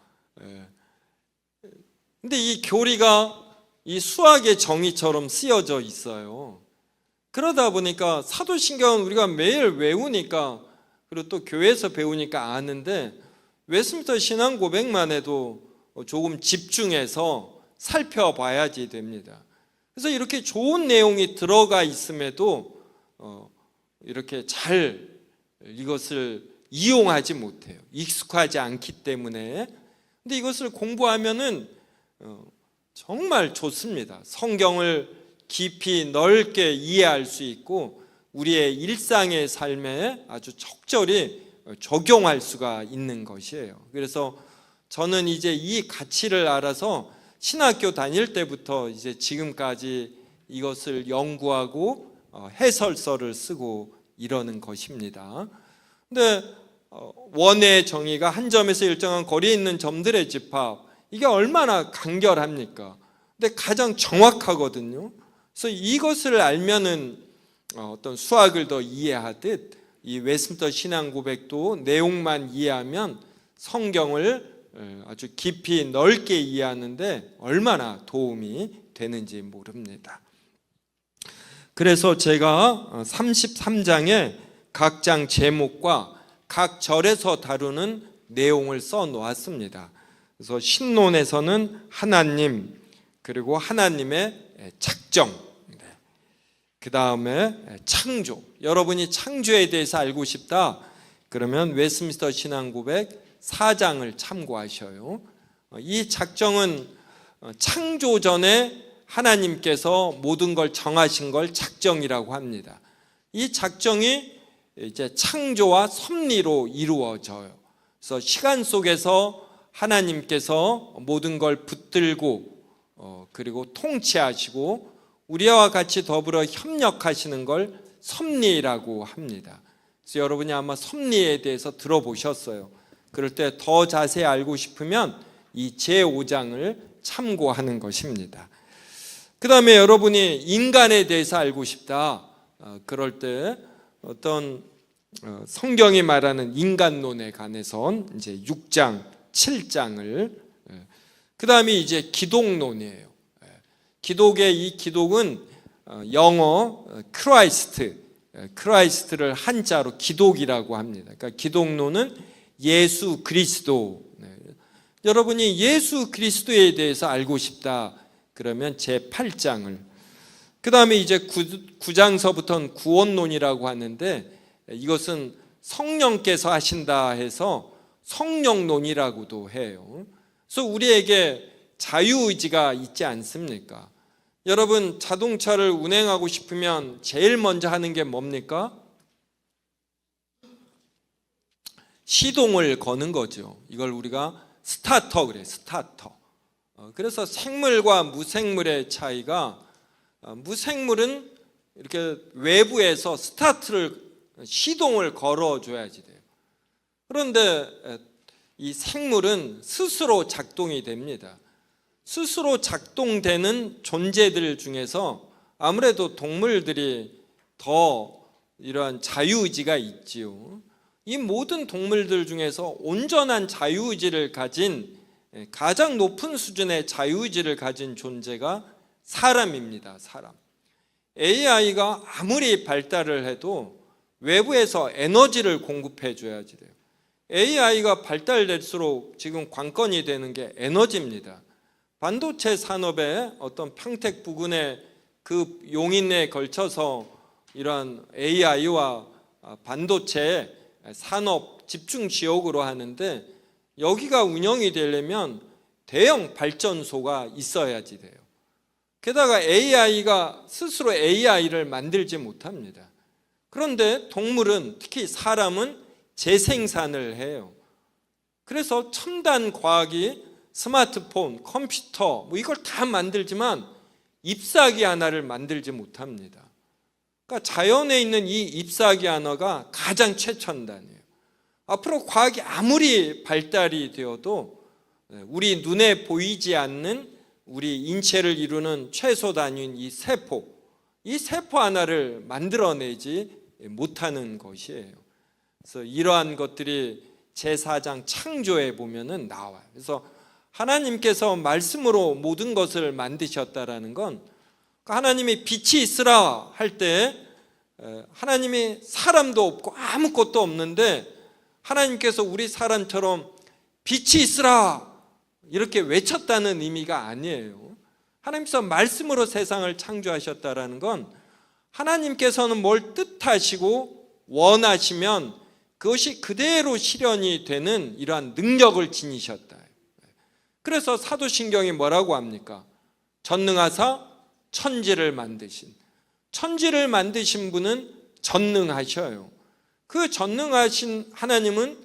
근데 이 교리가 이 수학의 정의처럼 쓰여져 있어요. 그러다 보니까 사도신경은 우리가 매일 외우니까, 그리고 또 교회에서 배우니까 아는데, 웨스민스터 신앙 고백만 해도 조금 집중해서 살펴봐야지 됩니다. 그래서 이렇게 좋은 내용이 들어가 있음에도 이렇게 잘 이것을 이용하지 못해요. 익숙하지 않기 때문에. 근데 이것을 공부하면은 정말 좋습니다. 성경을 깊이 넓게 이해할 수 있고 우리의 일상의 삶에 아주 적절히 적용할 수가 있는 것이에요. 그래서 저는 이제 이 가치를 알아서 신학교 다닐 때부터 이제 지금까지 이것을 연구하고 해설서를 쓰고 이러는 것입니다. 근데 원의 정의가 한 점에서 일정한 거리에 있는 점들의 집합, 이게 얼마나 간결합니까? 근데 가장 정확하거든요. 그래서 이것을 알면은 어떤 수학을 더 이해하듯 이 웨스민스터 신앙 고백도 내용만 이해하면 성경을 아주 깊이 넓게 이해하는데 얼마나 도움이 되는지 모릅니다. 그래서 제가 33장에 각 장 제목과 각 절에서 다루는 내용을 써 놓았습니다. 그래서 신론에서는 하나님, 그리고 하나님의 작정, 그 다음에 창조. 여러분이 창조에 대해서 알고 싶다 그러면 웨스민스터 신앙 고백 4장을 참고하셔요. 이 작정은 창조 전에 하나님께서 모든 걸 정하신 걸 작정이라고 합니다. 이 작정이 이제 창조와 섭리로 이루어져요. 그래서 시간 속에서 하나님께서 모든 걸 붙들고 그리고 통치하시고 우리와 같이 더불어 협력하시는 걸 섭리라고 합니다. 그래서 여러분이 아마 섭리에 대해서 들어보셨어요. 그럴 때 더 자세히 알고 싶으면 이 제5장을 참고하는 것입니다. 그 다음에 여러분이 인간에 대해서 알고 싶다 그럴 때 어떤 성경이 말하는 인간론에 관해선 이제 6장, 7장을, 그 다음에 이제 기독론이에요. 기독의 이 기독은 영어 크라이스트를 한자로 기독이라고 합니다. 그러니까 기독론은 예수 그리스도. 여러분이 예수 그리스도에 대해서 알고 싶다 그러면 제8장을, 그 다음에 이제 9장서부터는 구원론이라고 하는데 이것은 성령께서 하신다 해서 성령론이라고도 해요. 그래서 우리에게 자유의지가 있지 않습니까? 여러분 자동차를 운행하고 싶으면 제일 먼저 하는 게 뭡니까? 시동을 거는 거죠. 이걸 우리가 스타터 그래요. 스타터. 그래서 생물과 무생물의 차이가, 무생물은 이렇게 외부에서 시동을 걸어줘야지 돼요. 그런데 이 생물은 스스로 작동이 됩니다. 스스로 작동되는 존재들 중에서 아무래도 동물들이 더 이러한 자유의지가 있지요. 이 모든 동물들 중에서 온전한 자유의지를 가진, 가장 높은 수준의 자유의지를 가진 존재가 사람입니다. 사람. AI가 아무리 발달을 해도 외부에서 에너지를 공급해 줘야지 돼요. AI가 발달될수록 지금 관건이 되는 게 에너지입니다. 반도체 산업의 어떤 평택 부근의 그 용인에 걸쳐서 이러한 AI와 반도체 산업 집중 지역으로 하는데, 여기가 운영이 되려면 대형 발전소가 있어야지 돼요. 게다가 AI가 스스로 AI를 만들지 못합니다. 그런데 동물은, 특히 사람은 재생산을 해요. 그래서 첨단 과학이 스마트폰, 컴퓨터 이걸 다 만들지만 잎사귀 하나를 만들지 못합니다. 그러니까 자연에 있는 이 잎사귀 하나가 가장 최첨단이에요. 앞으로 과학이 아무리 발달이 되어도 우리 눈에 보이지 않는 우리 인체를 이루는 최소 단위인 이 세포 하나를 만들어내지 못하는 것이에요. 그래서 이러한 것들이 제4장 창조에 보면은 나와요. 그래서 하나님께서 말씀으로 모든 것을 만드셨다라는 건, 하나님이 빛이 있으라 할 때 하나님이 사람도 없고 아무것도 없는데 하나님께서 우리 사람처럼 빛이 있으라 이렇게 외쳤다는 의미가 아니에요. 하나님께서 말씀으로 세상을 창조하셨다라는 건, 하나님께서는 뭘 뜻하시고 원하시면 그것이 그대로 실현이 되는 이러한 능력을 지니셨다. 그래서 사도신경이 뭐라고 합니까? 전능하사 천지를 만드신 분은 전능하셔요. 그 전능하신 하나님은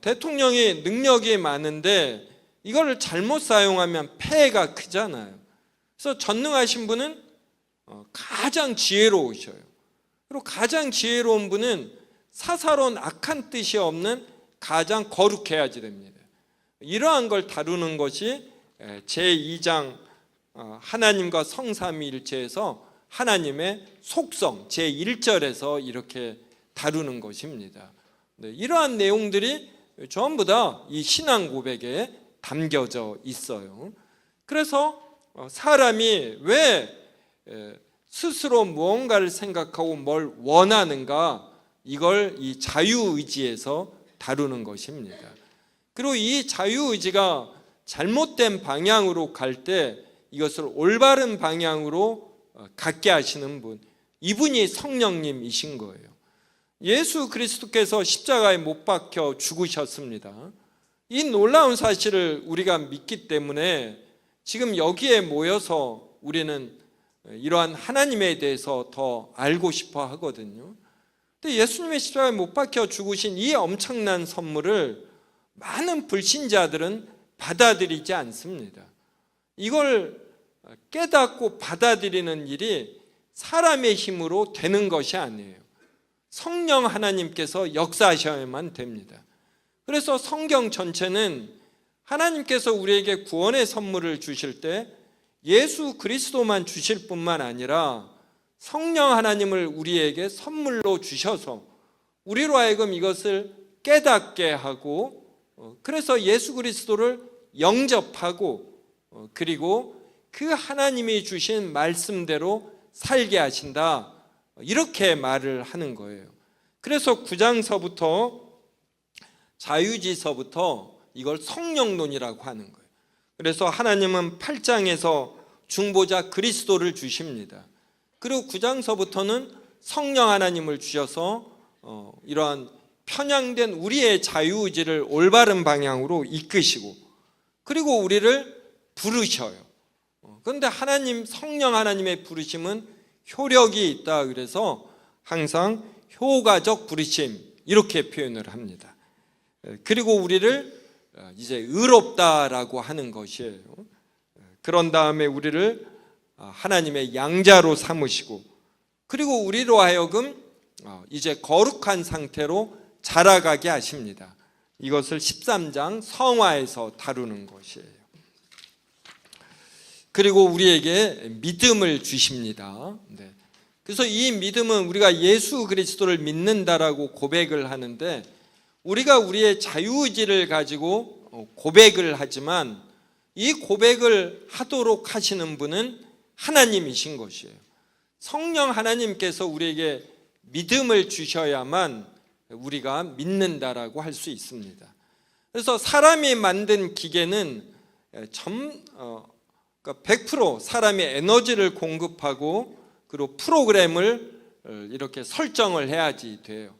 대통령이 능력이 많은데 이걸 잘못 사용하면 폐해가 크잖아요. 그래서 전능하신 분은 가장 지혜로우셔요. 그리고 가장 지혜로운 분은 사사로운 악한 뜻이 없는 가장 거룩해야지 됩니다. 이러한 걸 다루는 것이 제2장 하나님과 성삼위일체에서 하나님의 속성 제1절에서 이렇게 다루는 것입니다. 이러한 내용들이 전부 다 이 신앙 고백에 담겨져 있어요. 그래서 사람이 왜 스스로 무언가를 생각하고 뭘 원하는가, 이걸 이 자유의지에서 다루는 것입니다. 그리고 이 자유의지가 잘못된 방향으로 갈 때 이것을 올바른 방향으로 갖게 하시는 분, 이분이 성령님이신 거예요. 예수 그리스도께서 십자가에 못 박혀 죽으셨습니다. 이 놀라운 사실을 우리가 믿기 때문에 지금 여기에 모여서 우리는 이러한 하나님에 대해서 더 알고 싶어 하거든요. 근데 예수님의 십자가에 못 박혀 죽으신 이 엄청난 선물을 많은 불신자들은 받아들이지 않습니다. 이걸 깨닫고 받아들이는 일이 사람의 힘으로 되는 것이 아니에요. 성령 하나님께서 역사하셔야만 됩니다. 그래서 성경 전체는 하나님께서 우리에게 구원의 선물을 주실 때 예수 그리스도만 주실 뿐만 아니라 성령 하나님을 우리에게 선물로 주셔서 우리로 하여금 이것을 깨닫게 하고, 그래서 예수 그리스도를 영접하고 그리고 그 하나님이 주신 말씀대로 살게 하신다, 이렇게 말을 하는 거예요. 그래서 9장서부터 자유지서부터 이걸 성령론이라고 하는 거예요. 그래서 하나님은 8장에서 중보자 그리스도를 주십니다. 그리고 9장서부터는 성령 하나님을 주셔서 이러한 편향된 우리의 자유의지를 올바른 방향으로 이끄시고, 그리고 우리를 부르셔요. 그런데 하나님, 성령 하나님의 부르심은 효력이 있다. 그래서 항상 효과적 부르심 이렇게 표현을 합니다. 그리고 우리를 이제 의롭다라고 하는 것이에요. 그런 다음에 우리를 하나님의 양자로 삼으시고, 그리고 우리로 하여금 이제 거룩한 상태로 자라가게 하십니다. 이것을 13장 성화에서 다루는 것이에요. 그리고 우리에게 믿음을 주십니다. 그래서 이 믿음은 우리가 예수 그리스도를 믿는다라고 고백을 하는데, 우리가 우리의 자유의지를 가지고 고백을 하지만 이 고백을 하도록 하시는 분은 하나님이신 것이에요. 성령 하나님께서 우리에게 믿음을 주셔야만 우리가 믿는다라고 할 수 있습니다. 그래서 사람이 만든 기계는 100% 사람이 에너지를 공급하고 그리고 프로그램을 이렇게 설정을 해야지 돼요.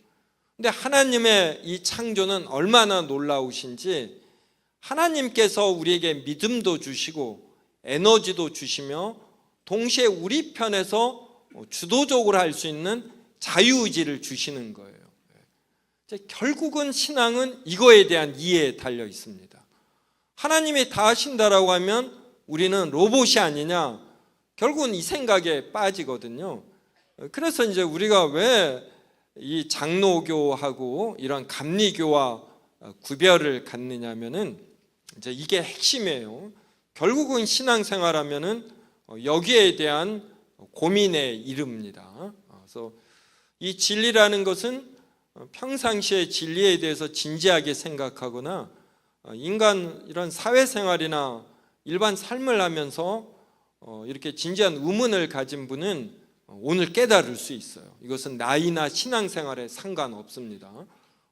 근데 하나님의 이 창조는 얼마나 놀라우신지, 하나님께서 우리에게 믿음도 주시고 에너지도 주시며 동시에 우리 편에서 주도적으로 할 수 있는 자유의지를 주시는 거예요. 결국은 신앙은 이거에 대한 이해에 달려 있습니다. 하나님이 다 하신다라고 하면 우리는 로봇이 아니냐, 결국은 이 생각에 빠지거든요. 그래서 이제 우리가 왜 이 장로교하고 이런 감리교와 구별을 갖느냐면은 이제 이게 핵심이에요. 결국은 신앙생활하면은 여기에 대한 고민에 이릅니다. 그래서 이 진리라는 것은 평상시에 진리에 대해서 진지하게 생각하거나 인간 이런 사회생활이나 일반 삶을 하면서 이렇게 진지한 의문을 가진 분은 오늘 깨달을 수 있어요. 이것은 나이나 신앙생활에 상관없습니다.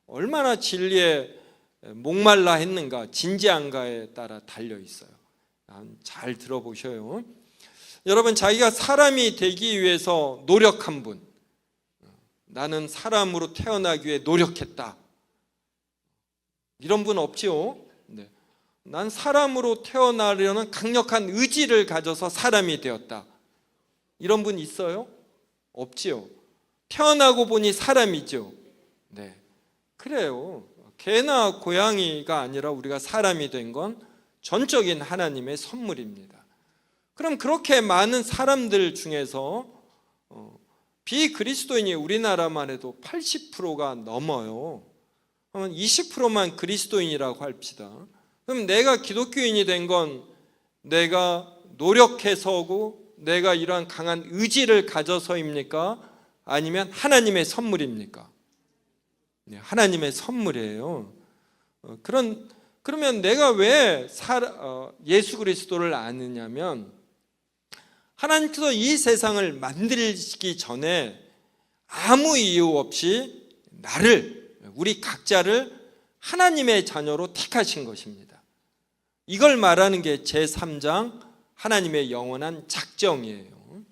얼마나 진리에 목말라 했는가, 진지한가에 따라 달려 있어요. 잘 들어보셔요. 여러분, 자기가 사람이 되기 위해서 노력한 분, 나는 사람으로 태어나기 위해 노력했다, 이런 분 없지요? 네. 난 사람으로 태어나려는 강력한 의지를 가져서 사람이 되었다, 이런 분 있어요? 없지요. 태어나고 보니 사람이죠. 네, 그래요. 개나 고양이가 아니라 우리가 사람이 된 건 전적인 하나님의 선물입니다. 그럼 그렇게 많은 사람들 중에서 비그리스도인이 우리나라만 해도 80%가 넘어요. 그러면 20%만 그리스도인이라고 합시다. 그럼 내가 기독교인이 된 건 내가 노력해서고 내가 이러한 강한 의지를 가져서입니까? 아니면 하나님의 선물입니까? 네, 하나님의 선물이에요. 그러면 내가 왜 예수 그리스도를 아느냐면, 하나님께서 이 세상을 만들기 전에 아무 이유 없이 우리 각자를 하나님의 자녀로 택하신 것입니다. 이걸 말하는 게 제3장 하나님의 영원한 작정이에요.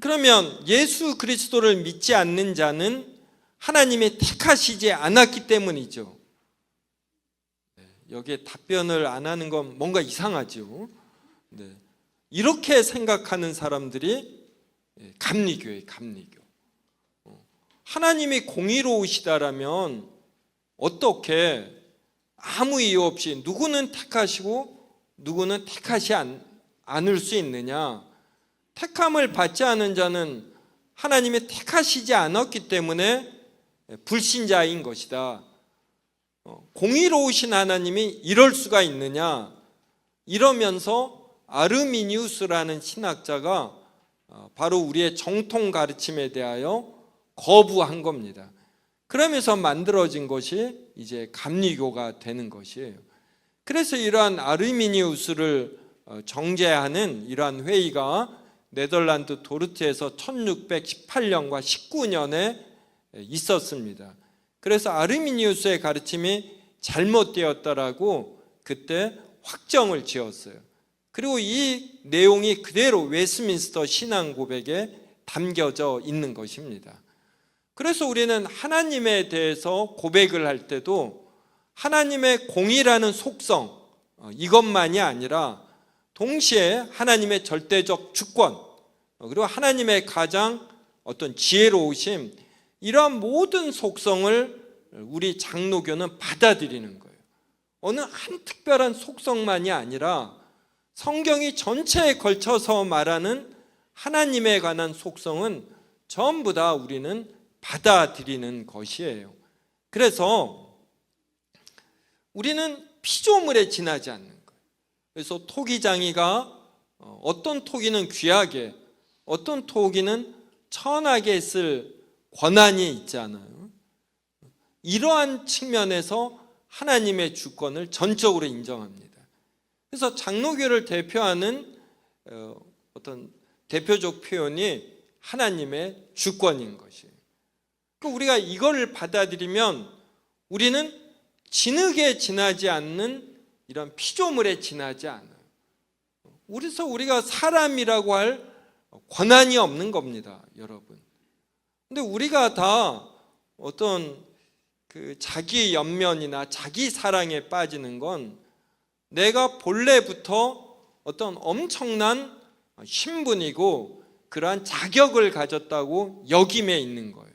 그러면 예수 그리스도를 믿지 않는 자는 하나님이 택하시지 않았기 때문이죠. 여기에 답변을 안 하는 건 뭔가 이상하죠. 네. 이렇게 생각하는 사람들이 감리교예요. 감리교. 하나님이 공의로우시다라면 어떻게 아무 이유 없이 누구는 택하시고 누구는 택하시 않을 수 있느냐? 택함을 받지 않은 자는 하나님이 택하시지 않았기 때문에 불신자인 것이다. 공의로우신 하나님이 이럴 수가 있느냐? 이러면서 아르미니우스라는 신학자가 바로 우리의 정통 가르침에 대하여 거부한 겁니다. 그러면서 만들어진 것이 이제 감리교가 되는 것이에요. 그래서 이러한 아르미니우스를 정죄하는 이러한 회의가 네덜란드 도르트에서 1618년과 19년에 있었습니다. 그래서 아르미니우스의 가르침이 잘못되었다라고 그때 확정을 지었어요. 그리고 이 내용이 그대로 웨스민스터 신앙 고백에 담겨져 있는 것입니다. 그래서 우리는 하나님에 대해서 고백을 할 때도 하나님의 공의라는 속성, 이것만이 아니라 동시에 하나님의 절대적 주권, 그리고 하나님의 가장 어떤 지혜로우심, 이러한 모든 속성을 우리 장로교는 받아들이는 거예요. 어느 한 특별한 속성만이 아니라 성경이 전체에 걸쳐서 말하는 하나님에 관한 속성은 전부 다 우리는 받아들이는 것이에요. 그래서 우리는 피조물에 지나지 않는 거예요. 그래서 토기장이가 어떤 토기는 귀하게, 어떤 토기는 천하게 쓸 권한이 있잖아요. 이러한 측면에서 하나님의 주권을 전적으로 인정합니다. 그래서 장로교를 대표하는 어떤 대표적 표현이 하나님의 주권인 것이에요. 우리가 이걸 받아들이면 우리는 진흙에 지나지 않는 이런 피조물에 지나지 않아요. 그래서 우리가 사람이라고 할 권한이 없는 겁니다, 여러분. 근데 우리가 다 어떤 그 자기 연면이나 자기 사랑에 빠지는 건 내가 본래부터 어떤 엄청난 신분이고 그러한 자격을 가졌다고 여김에 있는 거예요.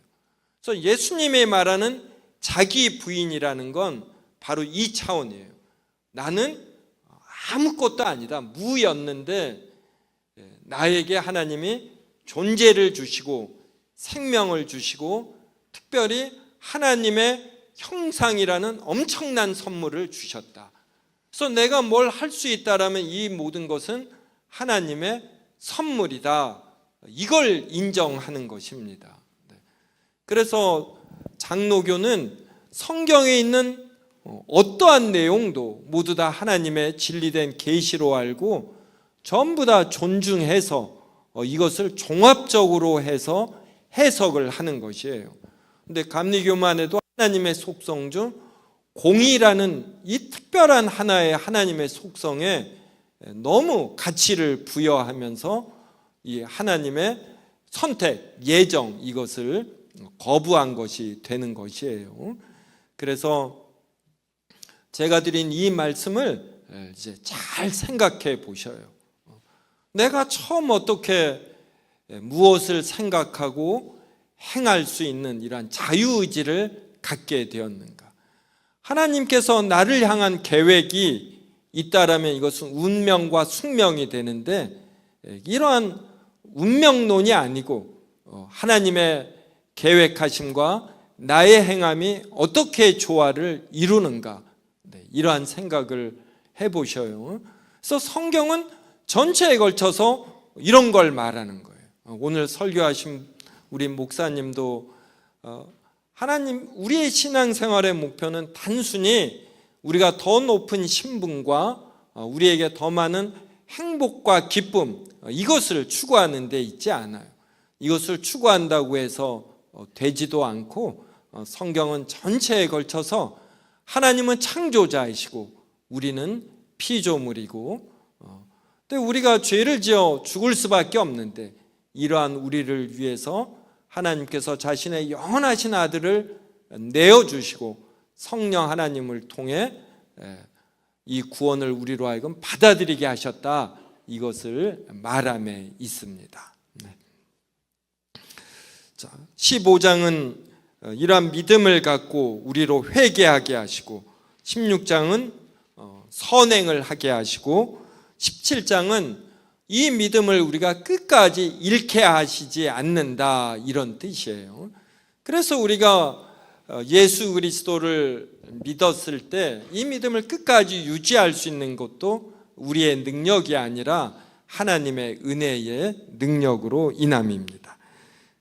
그래서 예수님이 말하는 자기 부인이라는 건 바로 이 차원이에요. 나는 아무것도 아니다, 무였는데 나에게 하나님이 존재를 주시고 생명을 주시고 특별히 하나님의 형상이라는 엄청난 선물을 주셨다. 그래서 내가 뭘 할 수 있다라면 이 모든 것은 하나님의 선물이다, 이걸 인정하는 것입니다. 그래서 장로교는 성경에 있는 어떠한 내용도 모두 다 하나님의 진리된 계시로 알고 전부 다 존중해서 이것을 종합적으로 해서 해석을 하는 것이에요. 근데 감리교만 해도 하나님의 속성 중 공의라는 이 특별한 하나의 하나님의 속성에 너무 가치를 부여하면서 이 하나님의 선택, 예정, 이것을 거부한 것이 되는 것이에요. 그래서 제가 드린 이 말씀을 이제 잘 생각해 보셔요. 내가 처음 어떻게 무엇을 생각하고 행할 수 있는 이러한 자유의지를 갖게 되었는가? 하나님께서 나를 향한 계획이 있다라면 이것은 운명과 숙명이 되는데, 이러한 운명론이 아니고 하나님의 계획하심과 나의 행함이 어떻게 조화를 이루는가, 이러한 생각을 해보셔요. 그래서 성경은 전체에 걸쳐서 이런 걸 말하는 거예요. 오늘 설교하신 우리 목사님도 하나님, 우리의 신앙생활의 목표는 단순히 우리가 더 높은 신분과 우리에게 더 많은 행복과 기쁨, 이것을 추구하는 데 있지 않아요. 이것을 추구한다고 해서 되지도 않고, 성경은 전체에 걸쳐서 하나님은 창조자이시고 우리는 피조물이고, 근데 우리가 죄를 지어 죽을 수밖에 없는데 이러한 우리를 위해서 하나님께서 자신의 영원하신 아들을 내어주시고 성령 하나님을 통해 이 구원을 우리로 하여금 받아들이게 하셨다, 이것을 말함에 있습니다. 15장은 이러한 믿음을 갖고 우리로 회개하게 하시고, 16장은 선행을 하게 하시고, 17장은 이 믿음을 우리가 끝까지 잃게 하시지 않는다, 이런 뜻이에요. 그래서 우리가 예수 그리스도를 믿었을 때 이 믿음을 끝까지 유지할 수 있는 것도 우리의 능력이 아니라 하나님의 은혜의 능력으로 인함입니다.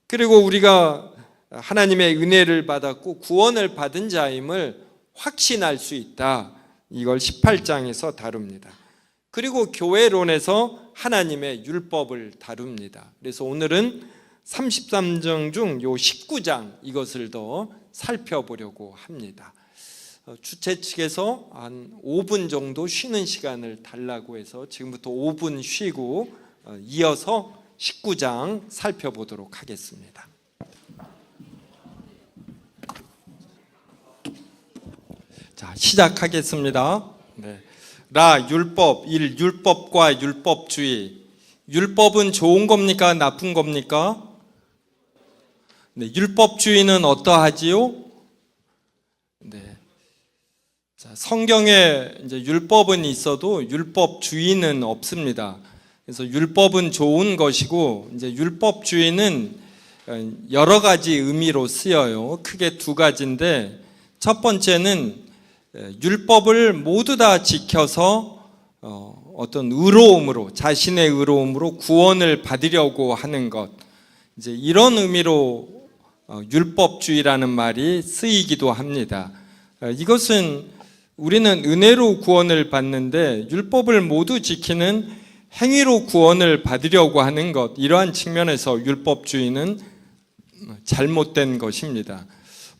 그리고 우리가 하나님의 은혜를 받았고 구원을 받은 자임을 확신할 수 있다, 이걸 18장에서 다룹니다. 그리고 교회론에서 하나님의 율법을 다룹니다. 그래서 오늘은 33장 중 요 19장, 이것을 더 살펴보려고 합니다. 주최 측에서 한 5분 정도 쉬는 시간을 달라고 해서 지금부터 5분 쉬고 이어서 19장 살펴보도록 하겠습니다. 자, 시작하겠습니다. 라 율법 1. 율법과 율법주의. 율법은 좋은 겁니까, 나쁜 겁니까? 율법주의는 어떠하지요? 자, 성경에 이제 율법은 있어도 율법주의는 없습니다. 그래서 율법은 좋은 것이고, 이제 율법주의는 여러 가지 의미로 쓰여요. 크게 두 가지인데, 첫 번째는 율법을 모두 다 지켜서 어떤 의로움으로, 자신의 의로움으로 구원을 받으려고 하는 것, 이제 이런 의미로 율법주의라는 말이 쓰이기도 합니다. 이것은 우리는 은혜로 구원을 받는데 율법을 모두 지키는 행위로 구원을 받으려고 하는 것, 이러한 측면에서 율법주의는 잘못된 것입니다.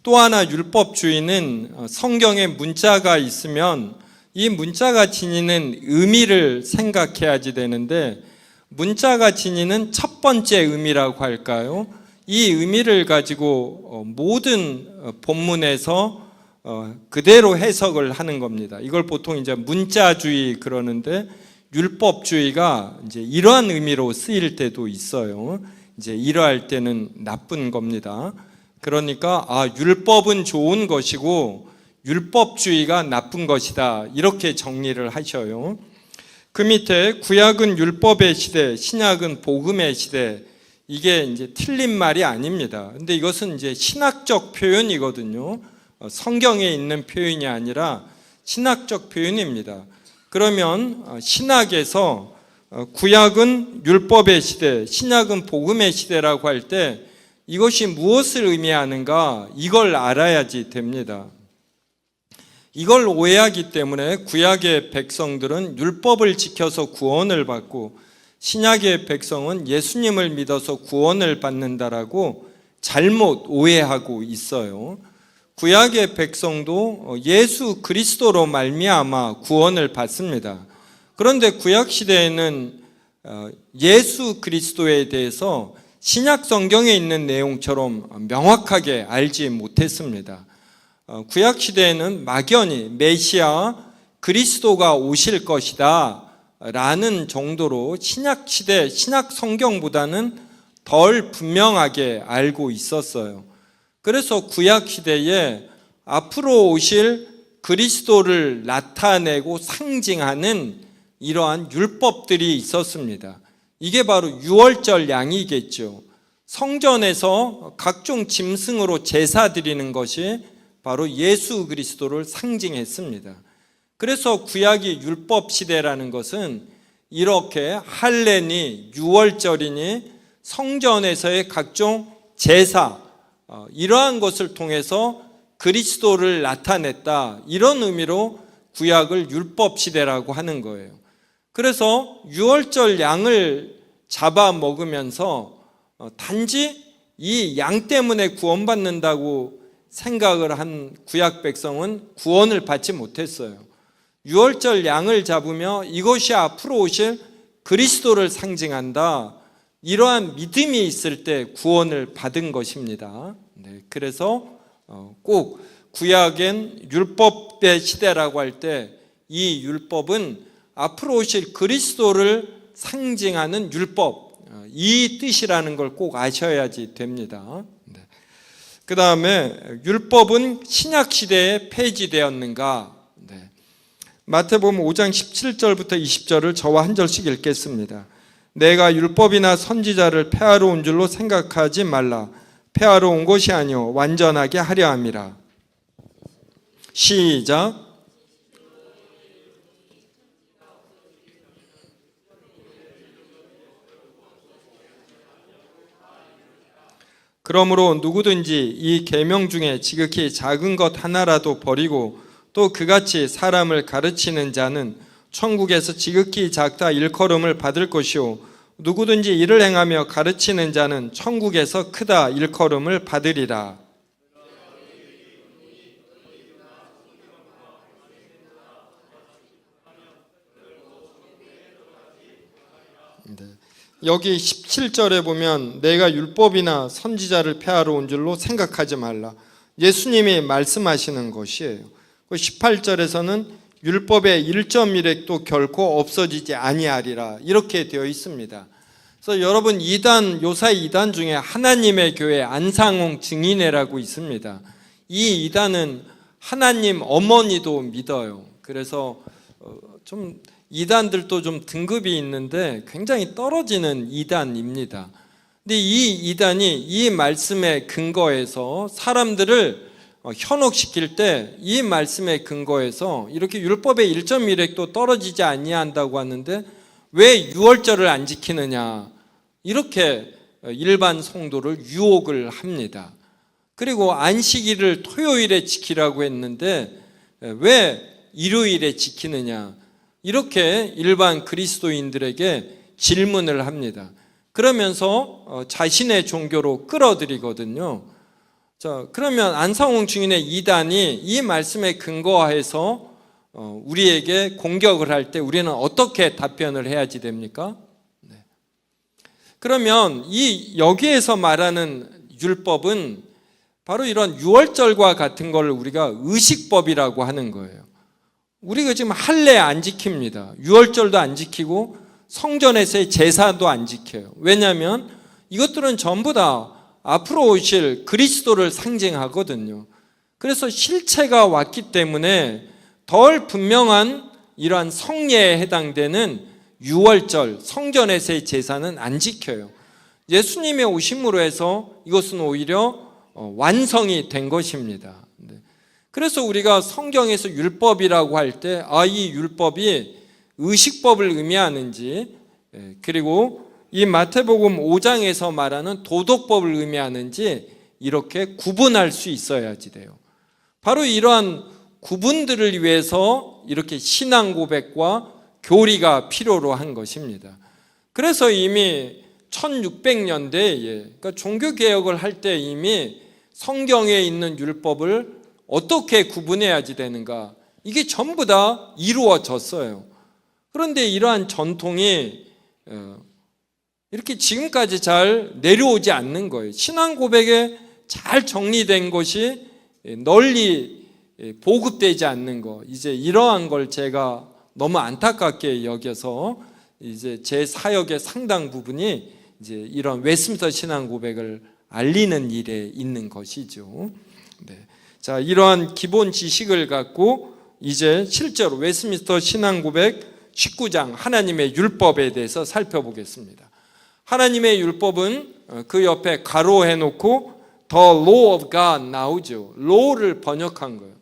또 하나 율법주의는 성경에 문자가 있으면 이 문자가 지니는 의미를 생각해야지 되는데, 문자가 지니는 첫 번째 의미라고 할까요? 이 의미를 가지고 모든 본문에서 그대로 해석을 하는 겁니다. 이걸 보통 이제 문자주의 그러는데, 율법주의가 이제 이러한 의미로 쓰일 때도 있어요. 이제 이러할 때는 나쁜 겁니다. 그러니까 율법은 좋은 것이고 율법주의가 나쁜 것이다, 이렇게 정리를 하셔요. 그 밑에 구약은 율법의 시대, 신약은 복음의 시대, 이게 이제 틀린 말이 아닙니다. 근데 이것은 이제 신학적 표현이거든요. 성경에 있는 표현이 아니라 신학적 표현입니다. 그러면 신학에서 구약은 율법의 시대, 신약은 복음의 시대라고 할 때 이것이 무엇을 의미하는가, 이걸 알아야지 됩니다. 이걸 오해하기 때문에 구약의 백성들은 율법을 지켜서 구원을 받고 신약의 백성은 예수님을 믿어서 구원을 받는다라고 잘못 오해하고 있어요. 구약의 백성도 예수 그리스도로 말미암아 구원을 받습니다. 그런데 구약 시대에는 예수 그리스도에 대해서 신약 성경에 있는 내용처럼 명확하게 알지 못했습니다. 구약 시대에는 막연히 메시아 그리스도가 오실 것이다 라는 정도로 신약 시대, 신약 성경보다는 덜 분명하게 알고 있었어요. 그래서 구약 시대에 앞으로 오실 그리스도를 나타내고 상징하는 이러한 율법들이 있었습니다. 이게 바로 유월절 양이겠죠. 성전에서 각종 짐승으로 제사 드리는 것이 바로 예수 그리스도를 상징했습니다. 그래서 구약이 율법 시대라는 것은 이렇게 할례니 유월절이니 성전에서의 각종 제사, 이러한 것을 통해서 그리스도를 나타냈다, 이런 의미로 구약을 율법 시대라고 하는 거예요. 그래서 유월절 양을 잡아 먹으면서 단지 이 양 때문에 구원받는다고 생각을 한 구약 백성은 구원을 받지 못했어요. 유월절 양을 잡으며 이것이 앞으로 오실 그리스도를 상징한다, 이러한 믿음이 있을 때 구원을 받은 것입니다. 그래서 꼭 구약엔 율법의 시대라고 할 때 이 율법은 앞으로 오실 그리스도를 상징하는 율법, 이 뜻이라는 걸 꼭 아셔야지 됩니다. 그 다음에 율법은 신약 시대에 폐지되었는가? 마태복음 5장 17절부터 20절을 저와 한 절씩 읽겠습니다. 내가 율법이나 선지자를 폐하러 온 줄로 생각하지 말라. 폐하러 온 것이 아니요 완전하게 하려 함이라. 시작. 그러므로 누구든지 이 계명 중에 지극히 작은 것 하나라도 버리고 또 그같이 사람을 가르치는 자는 천국에서 지극히 작다 일컬음을 받을 것이요 누구든지 이를 행하며 가르치는 자는 천국에서 크다 일컬음을 받으리라. 여기 17절에 보면 내가 율법이나 선지자를 폐하러 온 줄로 생각하지 말라, 예수님이 말씀하시는 것이에요. 18절에서는 율법의 1.1획도 결코 없어지지 아니하리라, 이렇게 되어 있습니다. 그래서 여러분, 요사이 2단 중에 하나님의 교회 안상홍 증인회라고 있습니다. 이 2단은 하나님 어머니도 믿어요. 그래서 좀 이단들도 좀 등급이 있는데 굉장히 떨어지는 이단입니다. 근데 이 이단이 이 말씀에 근거해서 사람들을 현혹시킬 때 이 말씀에 근거해서 이렇게 율법의 1.1획도 떨어지지 아니한다고 하는데 왜 유월절을 안 지키느냐, 이렇게 일반 성도를 유혹을 합니다. 그리고 안식일을 토요일에 지키라고 했는데 왜 일요일에 지키느냐, 이렇게 일반 그리스도인들에게 질문을 합니다. 그러면서 자신의 종교로 끌어들이거든요. 자, 그러면 안상홍 증인의 이단이 이 말씀에 근거해서 우리에게 공격을 할 때 우리는 어떻게 답변을 해야지 됩니까? 네. 그러면 여기에서 말하는 율법은 바로 이런 유월절과 같은 걸 우리가 의식법이라고 하는 거예요. 우리가 지금 할례 안 지킵니다. 유월절도 안 지키고 성전에서의 제사도 안 지켜요. 왜냐하면 이것들은 전부 다 앞으로 오실 그리스도를 상징하거든요. 그래서 실체가 왔기 때문에 덜 분명한 이러한 성례에 해당되는 유월절, 성전에서의 제사는 안 지켜요. 예수님의 오심으로 해서 이것은 오히려 완성이 된 것입니다. 그래서 우리가 성경에서 율법이라고 할 때 이 율법이 의식법을 의미하는지, 그리고 이 마태복음 5장에서 말하는 도덕법을 의미하는지 이렇게 구분할 수 있어야지 돼요. 바로 이러한 구분들을 위해서 이렇게 신앙 고백과 교리가 필요로 한 것입니다. 그래서 이미 1600년대에 그러니까 종교개혁을 할 때 이미 성경에 있는 율법을 어떻게 구분해야지 되는가, 이게 전부 다 이루어졌어요. 그런데 이러한 전통이 이렇게 지금까지 잘 내려오지 않는 거예요. 신앙 고백에 잘 정리된 것이 널리 보급되지 않는 거, 이제 이러한 걸 제가 너무 안타깝게 여겨서 이제 제 사역의 상당 부분이 이제 이런 웨스민스터 신앙 고백을 알리는 일에 있는 것이죠. 네. 자, 이러한 기본 지식을 갖고 이제 실제로 웨스민스터 신앙 고백 19장 하나님의 율법에 대해서 살펴보겠습니다. 하나님의 율법은 그 옆에 가로해 놓고 The Law of God 나오죠. Law를 번역한 거예요.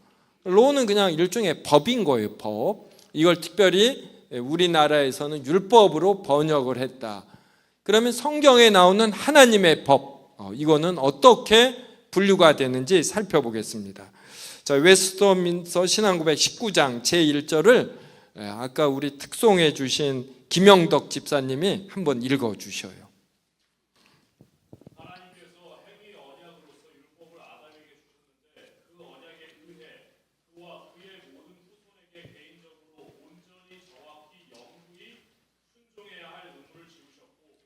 Law는 그냥 일종의 법인 거예요. 법. 이걸 특별히 우리나라에서는 율법으로 번역을 했다. 그러면 성경에 나오는 하나님의 법, 이거는 어떻게 분류가 되는지 살펴보겠습니다. 자, 웨스트민스터 신앙고백 19장 제1절을 아까 우리 특송해 주신 김영덕 집사님이 한번 읽어 주셔요. 하나님께서 행위 언약으로서 율법을 아담에게 주셨는데 그 언약에 의해 그와 그의 모든 후손에게 개인적으로 온전히 정확히 영구히 순종해야 할 의무를 지우셨고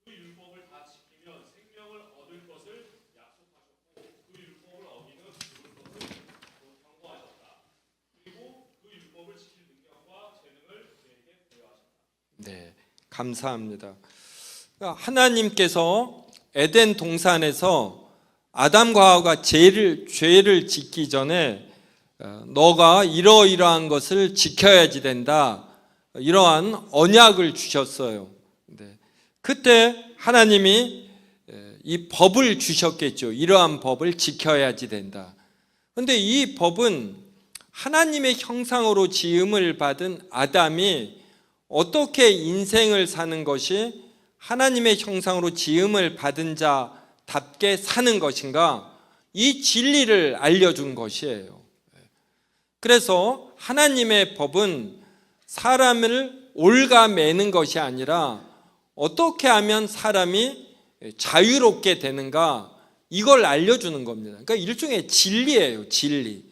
그 율법을 다 지키면 생명을 얻을 것을 약속하셨고 그 율법을 어기는 죽을 것을 경고하셨다. 그리고 그 율법을 지킬 능력과 재능을 그에게 부여하셨다. 네, 감사합니다. 하나님께서 에덴 동산에서 아담과 하와가 죄를 짓기 전에 너가 이러이러한 것을 지켜야지 된다, 이러한 언약을 주셨어요. 네. 그때 하나님이 이 법을 주셨겠죠. 이러한 법을 지켜야지 된다. 그런데 이 법은 하나님의 형상으로 지음을 받은 아담이 어떻게 인생을 사는 것이 하나님의 형상으로 지음을 받은 자답게 사는 것인가, 이 진리를 알려준 것이에요. 그래서 하나님의 법은 사람을 옭아매는 것이 아니라 어떻게 하면 사람이 자유롭게 되는가, 이걸 알려주는 겁니다. 그러니까 일종의 진리예요. 진리.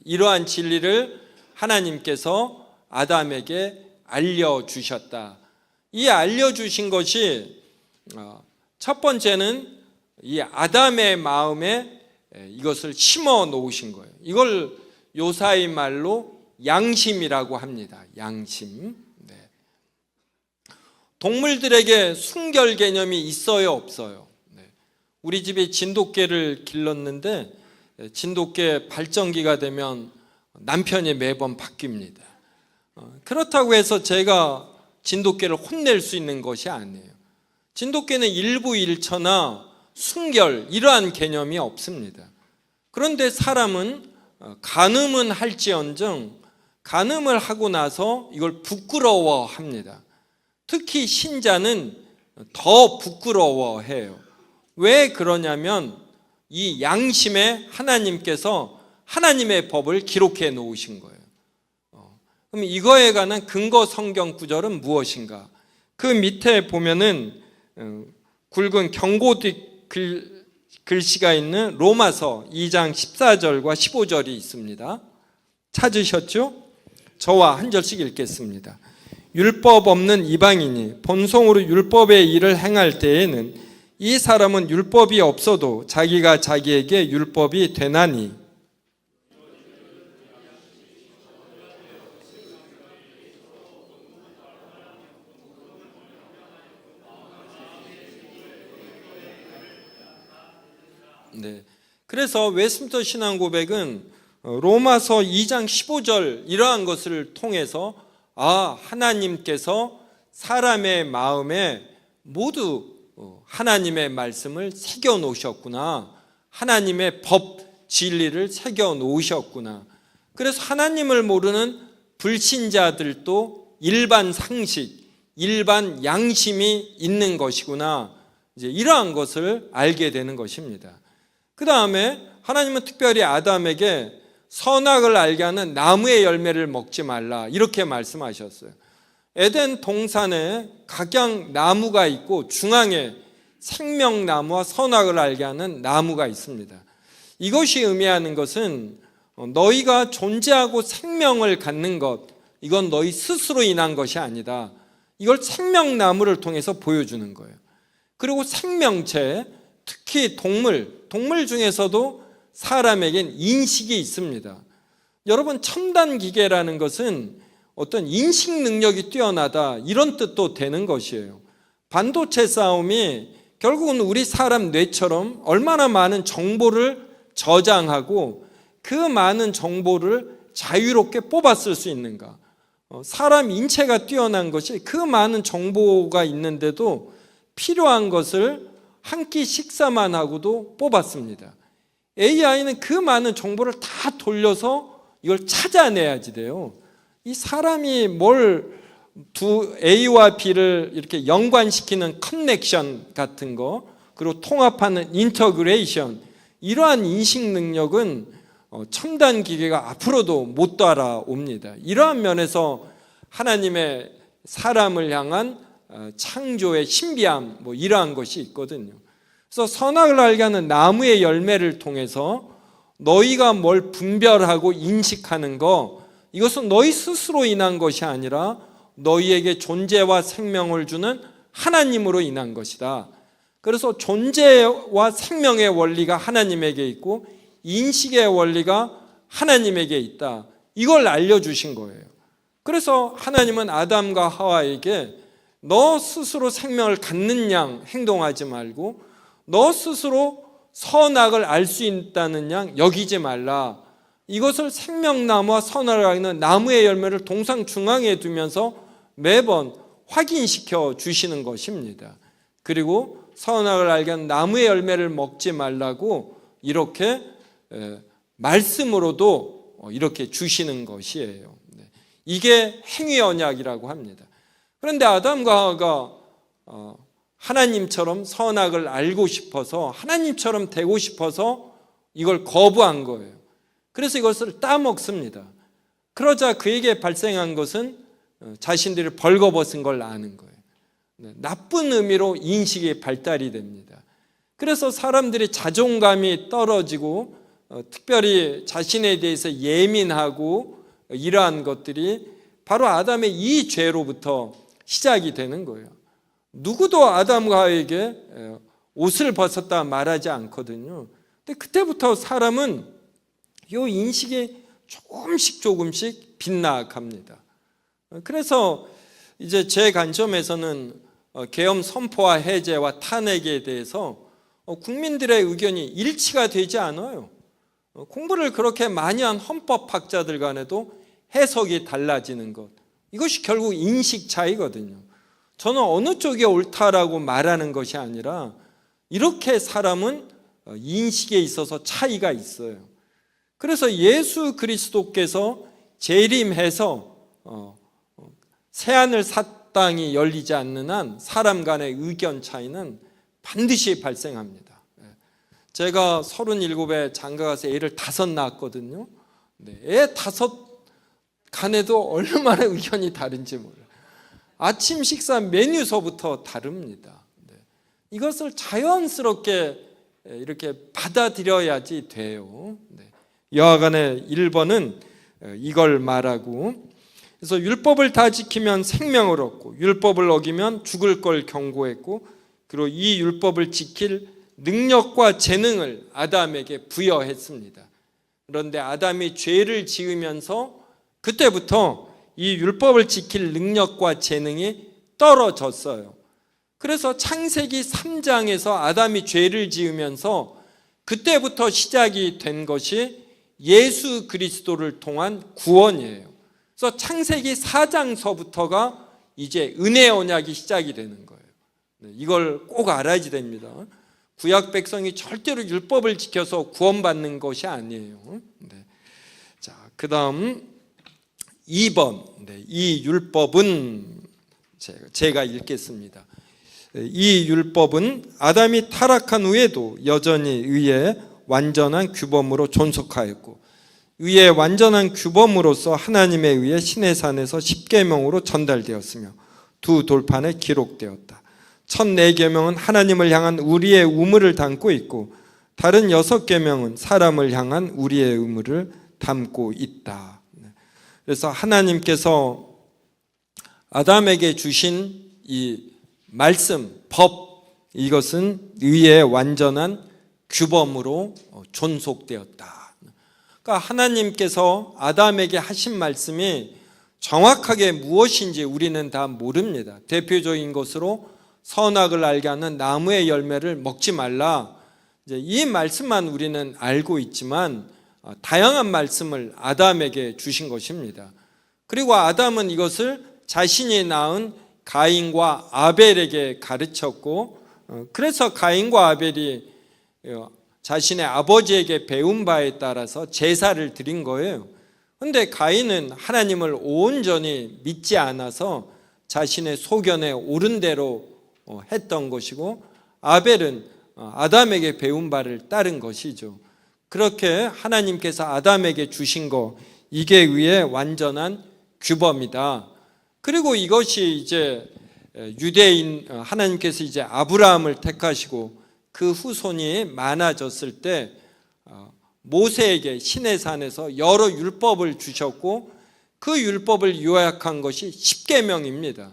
이러한 진리를 하나님께서 아담에게 알려주셨다. 이 알려주신 것이 첫 번째는 이 아담의 마음에 이것을 심어 놓으신 거예요. 이걸 요사이 말로 양심이라고 합니다. 양심. 네. 동물들에게 순결 개념이 있어요, 없어요? 네. 우리 집에 진돗개를 길렀는데 진돗개 발정기가 되면 남편이 매번 바뀝니다. 그렇다고 해서 제가 진돗개를 혼낼 수 있는 것이 아니에요. 진돗개는 일부일처나 순결, 이러한 개념이 없습니다. 그런데 사람은 간음은 할지언정 간음을 하고 나서 이걸 부끄러워합니다. 특히 신자는 더 부끄러워해요. 왜 그러냐면 이 양심에 하나님께서 하나님의 법을 기록해 놓으신 거예요. 그럼 이거에 관한 근거 성경 구절은 무엇인가? 그 밑에 보면은 굵은 경고 글씨가 있는 로마서 2장 14절과 15절이 있습니다. 찾으셨죠? 저와 한 절씩 읽겠습니다. 율법 없는 이방인이 본성으로 율법의 일을 행할 때에는 이 사람은 율법이 없어도 자기가 자기에게 율법이 되나니. 네. 그래서 웨스민스터 신앙 고백은 로마서 2장 15절 이러한 것을 통해서 하나님께서 사람의 마음에 모두 하나님의 말씀을 새겨 놓으셨구나. 하나님의 법, 진리를 새겨 놓으셨구나. 그래서 하나님을 모르는 불신자들도 일반 상식, 일반 양심이 있는 것이구나. 이제 이러한 것을 알게 되는 것입니다. 그 다음에 하나님은 특별히 아담에게 선악을 알게 하는 나무의 열매를 먹지 말라 이렇게 말씀하셨어요. 에덴 동산에 각양 나무가 있고 중앙에 생명나무와 선악을 알게 하는 나무가 있습니다. 이것이 의미하는 것은 너희가 존재하고 생명을 갖는 것, 이건 너희 스스로 인한 것이 아니다. 이걸 생명나무를 통해서 보여주는 거예요. 그리고 생명체, 특히 동물 중에서도 사람에겐 인식이 있습니다. 여러분, 첨단 기계라는 것은 어떤 인식 능력이 뛰어나다 이런 뜻도 되는 것이에요. 반도체 싸움이 결국은 우리 사람 뇌처럼 얼마나 많은 정보를 저장하고 그 많은 정보를 자유롭게 뽑았을 수 있는가. 사람 인체가 뛰어난 것이 그 많은 정보가 있는데도 필요한 것을 한 끼 식사만 하고도 뽑았습니다. AI는 그 많은 정보를 다 돌려서 이걸 찾아내야지 돼요. 이 사람이 두 A와 B를 이렇게 연관시키는 커넥션 같은 거, 그리고 통합하는 인터그레이션, 이러한 인식 능력은 첨단 기계가 앞으로도 못 따라옵니다. 이러한 면에서 하나님의 사람을 향한 창조의 신비함, 이러한 것이 있거든요. 그래서 선악을 알게 하는 나무의 열매를 통해서 너희가 뭘 분별하고 인식하는 거, 이것은 너희 스스로 인한 것이 아니라 너희에게 존재와 생명을 주는 하나님으로 인한 것이다. 그래서 존재와 생명의 원리가 하나님에게 있고 인식의 원리가 하나님에게 있다. 이걸 알려주신 거예요. 그래서 하나님은 아담과 하와에게 너 스스로 생명을 갖는 양 행동하지 말고 너 스스로 선악을 알 수 있다는 양 여기지 말라. 이것을 생명나무와 선악을 알는 나무의 열매를 동상 중앙에 두면서 매번 확인시켜 주시는 것입니다. 그리고 선악을 알게 하는 나무의 열매를 먹지 말라고 이렇게 말씀으로도 이렇게 주시는 것이에요. 이게 행위 언약이라고 합니다. 그런데 아담과 하와가 하나님처럼 선악을 알고 싶어서 하나님처럼 되고 싶어서 이걸 거부한 거예요. 그래서 이것을 따먹습니다. 그러자 그에게 발생한 것은 자신들이 벌거벗은 걸 아는 거예요. 나쁜 의미로 인식이 발달이 됩니다. 그래서 사람들이 자존감이 떨어지고 특별히 자신에 대해서 예민하고 이러한 것들이 바로 아담의 이 죄로부터 시작이 되는 거예요. 누구도 아담과 하와에게 옷을 벗었다 말하지 않거든요. 근데 그때부터 사람은 이 인식이 조금씩 빗나갑니다. 그래서 이제 제 관점에서는 계엄 선포와 해제와 탄핵에 대해서 국민들의 의견이 일치가 되지 않아요. 공부를 그렇게 많이 한 헌법학자들 간에도 해석이 달라지는 것, 이것이 결국 인식 차이거든요. 저는 어느 쪽이 옳다라고 말하는 것이 아니라 이렇게 사람은 인식에 있어서 차이가 있어요. 그래서 예수 그리스도께서 재림해서 새하늘 새 땅이 열리지 않는 한 사람 간의 의견 차이는 반드시 발생합니다. 제가 37에 장가가서 애를 5 낳았거든요. 애 5 간에도 얼마나 의견이 다른지 몰라요. 아침 식사 메뉴서부터 다릅니다. 이것을 자연스럽게 이렇게 받아들여야지 돼요. 여하간의 1번은 이걸 말하고, 그래서 율법을 다 지키면 생명을 얻고 율법을 어기면 죽을 걸 경고했고, 그리고 이 율법을 지킬 능력과 재능을 아담에게 부여했습니다. 그런데 아담이 죄를 지으면서 그때부터 이 율법을 지킬 능력과 재능이 떨어졌어요. 그래서 창세기 3장에서 아담이 죄를 지으면서 그때부터 시작이 된 것이 예수 그리스도를 통한 구원이에요. 그래서 창세기 4장서부터가 이제 은혜의 언약이 시작이 되는 거예요. 이걸 꼭 알아야 됩니다. 구약 백성이 절대로 율법을 지켜서 구원받는 것이 아니에요. 자, 그 다음 2번. 이 율법은 제가 읽겠습니다. 이 율법은 아담이 타락한 후에도 여전히 의의 완전한 규범으로 존속하였고, 의의 완전한 규범으로서 하나님에 의해 시내산에서 십계명으로 전달되었으며 두 돌판에 기록되었다. 첫 4계명은 하나님을 향한 우리의 의무를 담고 있고, 다른 6계명은 사람을 향한 우리의 의무를 담고 있다. 그래서 하나님께서 아담에게 주신 이 말씀, 법, 이것은 의의 완전한 규범으로 존속되었다. 그러니까 하나님께서 아담에게 하신 말씀이 정확하게 무엇인지 우리는 다 모릅니다. 대표적인 것으로 선악을 알게 하는 나무의 열매를 먹지 말라, 이제 이 말씀만 우리는 알고 있지만 다양한 말씀을 아담에게 주신 것입니다. 그리고 아담은 이것을 자신이 낳은 가인과 아벨에게 가르쳤고, 그래서 가인과 아벨이 자신의 아버지에게 배운 바에 따라서 제사를 드린 거예요. 그런데 가인은 하나님을 온전히 믿지 않아서 자신의 소견에 옳은 대로 했던 것이고, 아벨은 아담에게 배운 바를 따른 것이죠. 그렇게 하나님께서 아담에게 주신 거, 이게 의의 완전한 규범이다. 그리고 이것이 이제 유대인, 하나님께서 이제 아브라함을 택하시고 그 후손이 많아졌을 때 모세에게 시내산에서 여러 율법을 주셨고, 그 율법을 요약한 것이 십계명입니다.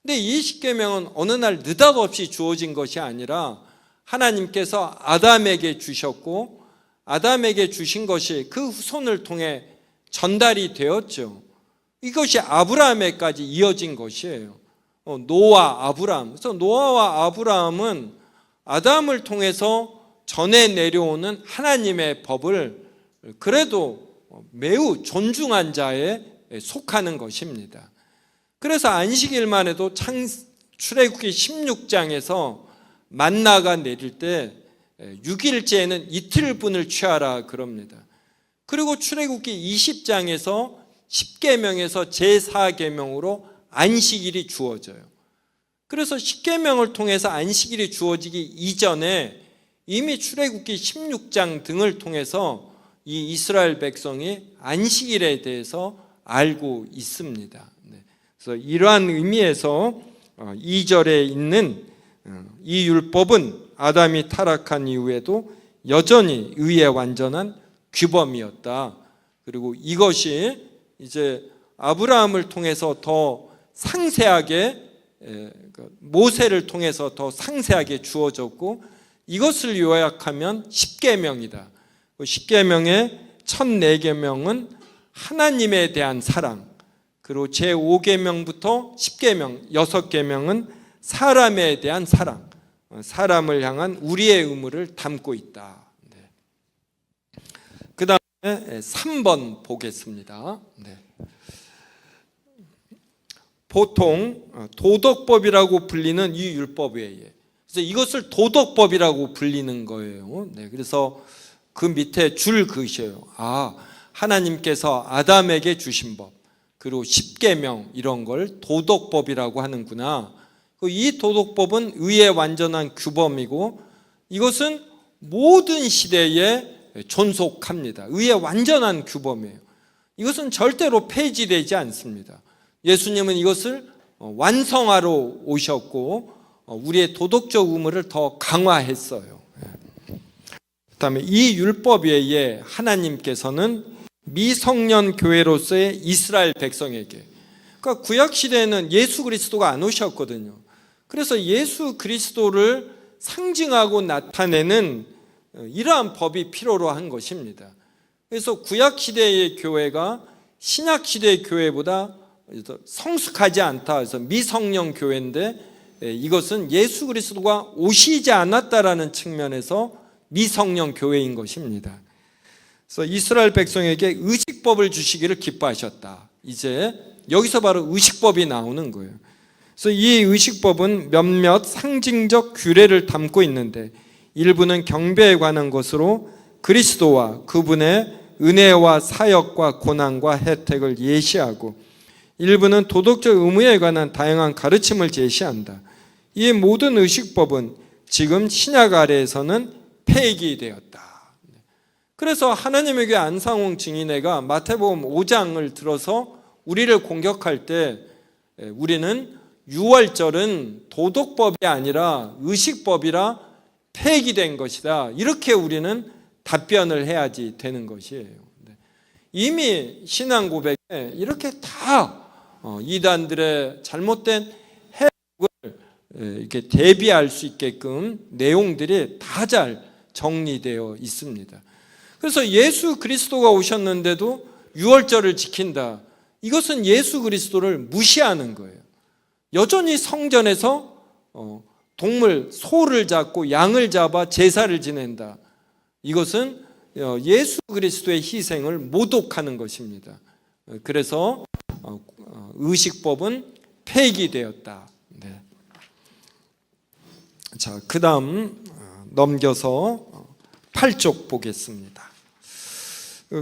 근데 이 십계명은 어느 날 느닷없이 주어진 것이 아니라 하나님께서 아담에게 주셨고, 아담에게 주신 것이 그 후손을 통해 전달이 되었죠. 이것이 아브라함에까지 이어진 것이에요. 노아, 아브라함. 그래서 노아와 아브라함은 아담을 통해서 전해 내려오는 하나님의 법을 그래도 매우 존중한 자에 속하는 것입니다. 그래서 안식일만 해도 출애굽기 16장에서 만나가 내릴 때 6일째에는 이틀분을 취하라 그럽니다. 그리고 출애굽기 20장에서 10계명에서 제4계명으로 안식일이 주어져요. 그래서 10계명을 통해서 안식일이 주어지기 이전에 이미 출애굽기 16장 등을 통해서 이 이스라엘 백성이 안식일에 대해서 알고 있습니다. 그래서 이러한 의미에서 2절에 있는 이 율법은 아담이 타락한 이후에도 여전히 의의 완전한 규범이었다. 그리고 이것이 이제 아브라함을 통해서 더 상세하게, 모세를 통해서 더 상세하게 주어졌고, 이것을 요약하면 십계명이다. 십계명의 첫 4계명은 하나님에 대한 사랑, 그리고 제5계명부터 10계명, 6계명은 사람에 대한 사랑, 사람을 향한 우리의 의무를 담고 있다. 그 다음에 3번 보겠습니다. 보통 도덕법이라고 불리는 이 율법에, 그래서 이것을 도덕법이라고 불리는 거예요. 그래서 그 밑에 줄 그으셔요. 하나님께서 아담에게 주신 법, 그리고 십계명 이런 걸 도덕법이라고 하는구나. 이 도덕법은 의의 완전한 규범이고, 이것은 모든 시대에 존속합니다. 의의 완전한 규범이에요. 이것은 절대로 폐지되지 않습니다. 예수님은 이것을 완성하러 오셨고, 우리의 도덕적 의무를 더 강화했어요. 그다음에 이 율법에 의해 하나님께서는 미성년 교회로서의 이스라엘 백성에게, 그러니까 구약 시대에는 예수 그리스도가 안 오셨거든요. 그래서 예수 그리스도를 상징하고 나타내는 이러한 법이 필요로 한 것입니다. 그래서 구약 시대의 교회가 신약 시대의 교회보다 성숙하지 않다 해서 미성령 교회인데, 이것은 예수 그리스도가 오시지 않았다라는 측면에서 미성령 교회인 것입니다. 그래서 이스라엘 백성에게 의식법을 주시기를 기뻐하셨다. 이제 여기서 바로 의식법이 나오는 거예요. 그래서 이 의식법은 몇몇 상징적 규례를 담고 있는데, 일부는 경배에 관한 것으로 그리스도와 그분의 은혜와 사역과 고난과 혜택을 예시하고, 일부는 도덕적 의무에 관한 다양한 가르침을 제시한다. 이 모든 의식법은 지금 신약 아래에서는 폐기되었다. 그래서 하나님의 교회 안상홍 증인회가 마태복음 5장을 들어서 우리를 공격할 때, 우리는 유월절은 도덕법이 아니라 의식법이라 폐기된 것이다, 이렇게 우리는 답변을 해야지 되는 것이에요. 이미 신앙 고백에 이렇게 다 이단들의 잘못된 해석을 이렇게 대비할 수 있게끔 내용들이 다 잘 정리되어 있습니다. 그래서 예수 그리스도가 오셨는데도 유월절을 지킨다, 이것은 예수 그리스도를 무시하는 거예요. 여전히 성전에서 동물, 소를 잡고 양을 잡아 제사를 지낸다, 이것은 예수 그리스도의 희생을 모독하는 것입니다. 그래서 의식법은 폐기되었다. 네. 자, 그 다음 넘겨서 8쪽 보겠습니다.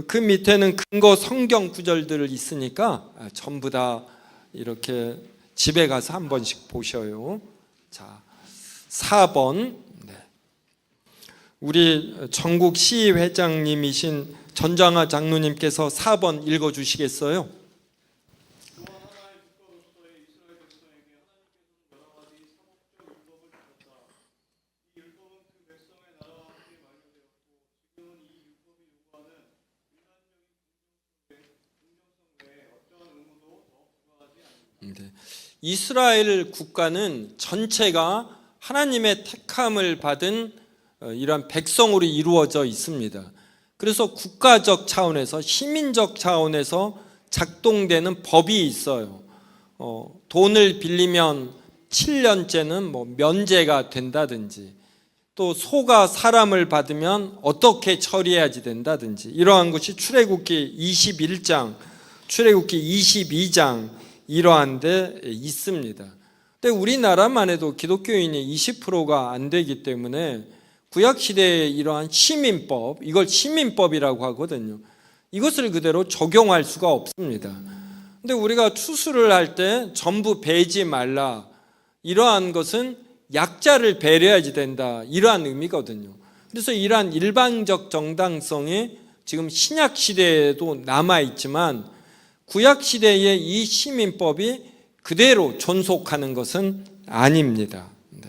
그 밑에는 근거 성경 구절들을 있으니까 전부 다 이렇게 집에 가서 한 번씩 보셔요. 자, 4번. 네. 우리 전국 시회장님이신 전장하 장로님께서 4번 읽어주시겠어요? 이스라엘 국가는 전체가 하나님의 택함을 받은 이러한 백성으로 이루어져 있습니다. 그래서 국가적 차원에서, 시민적 차원에서 작동되는 법이 있어요. 돈을 빌리면 7년째는 면제가 된다든지, 또 소가 사람을 받으면 어떻게 처리해야지 된다든지, 이러한 것이 출애굽기 21장, 출애굽기 22장 이러한 데 있습니다. 근데 우리나라만 해도 기독교인이 20%가 안 되기 때문에 구약시대의 이러한 시민법, 이걸 시민법이라고 하거든요. 이것을 그대로 적용할 수가 없습니다. 근데 우리가 추수를 할 때 전부 베지 말라, 이러한 것은 약자를 배려해야지 된다, 이러한 의미거든요. 그래서 이러한 일방적 정당성이 지금 신약시대에도 남아있지만 구약시대의 이 시민법이 그대로 존속하는 것은 아닙니다. 네.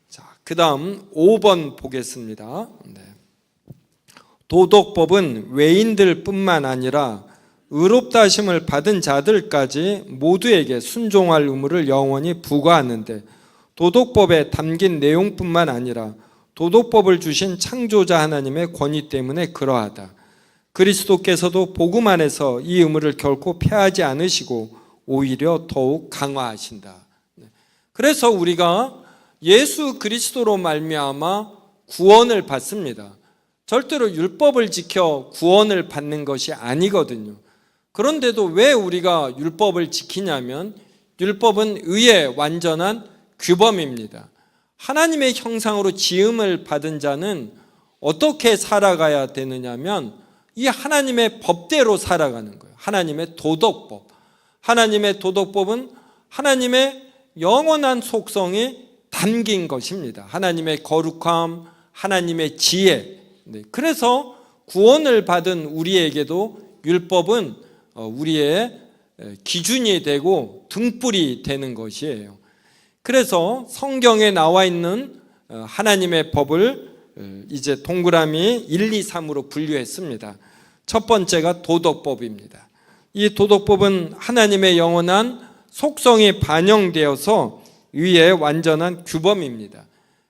자, 그 다음 5번 보겠습니다. 네. 도덕법은 외인들 뿐만 아니라 의롭다 하심을 받은 자들까지 모두에게 순종할 의무를 영원히 부과하는데, 도덕법에 담긴 내용뿐만 아니라 도덕법을 주신 창조자 하나님의 권위 때문에 그러하다. 그리스도께서도 복음 안에서 이 의무를 결코 폐하지 않으시고 오히려 더욱 강화하신다. 그래서 우리가 예수 그리스도로 말미암아 구원을 받습니다. 절대로 율법을 지켜 구원을 받는 것이 아니거든요. 그런데도 왜 우리가 율법을 지키냐면, 율법은 의의 완전한 규범입니다. 하나님의 형상으로 지음을 받은 자는 어떻게 살아가야 되느냐면, 이 하나님의 법대로 살아가는 거예요. 하나님의 도덕법. 하나님의 도덕법은 하나님의 영원한 속성이 담긴 것입니다. 하나님의 거룩함, 하나님의 지혜. 그래서 구원을 받은 우리에게도 율법은 우리의 기준이 되고 등불이 되는 것이에요. 그래서 성경에 나와 있는 하나님의 법을 이제 동그라미 1, 2, 3으로 분류했습니다. 첫 번째가 도덕법입니다. 이 도덕법은 하나님의 영원한 속성이 반영되어서 위에 완전한 규범입니다.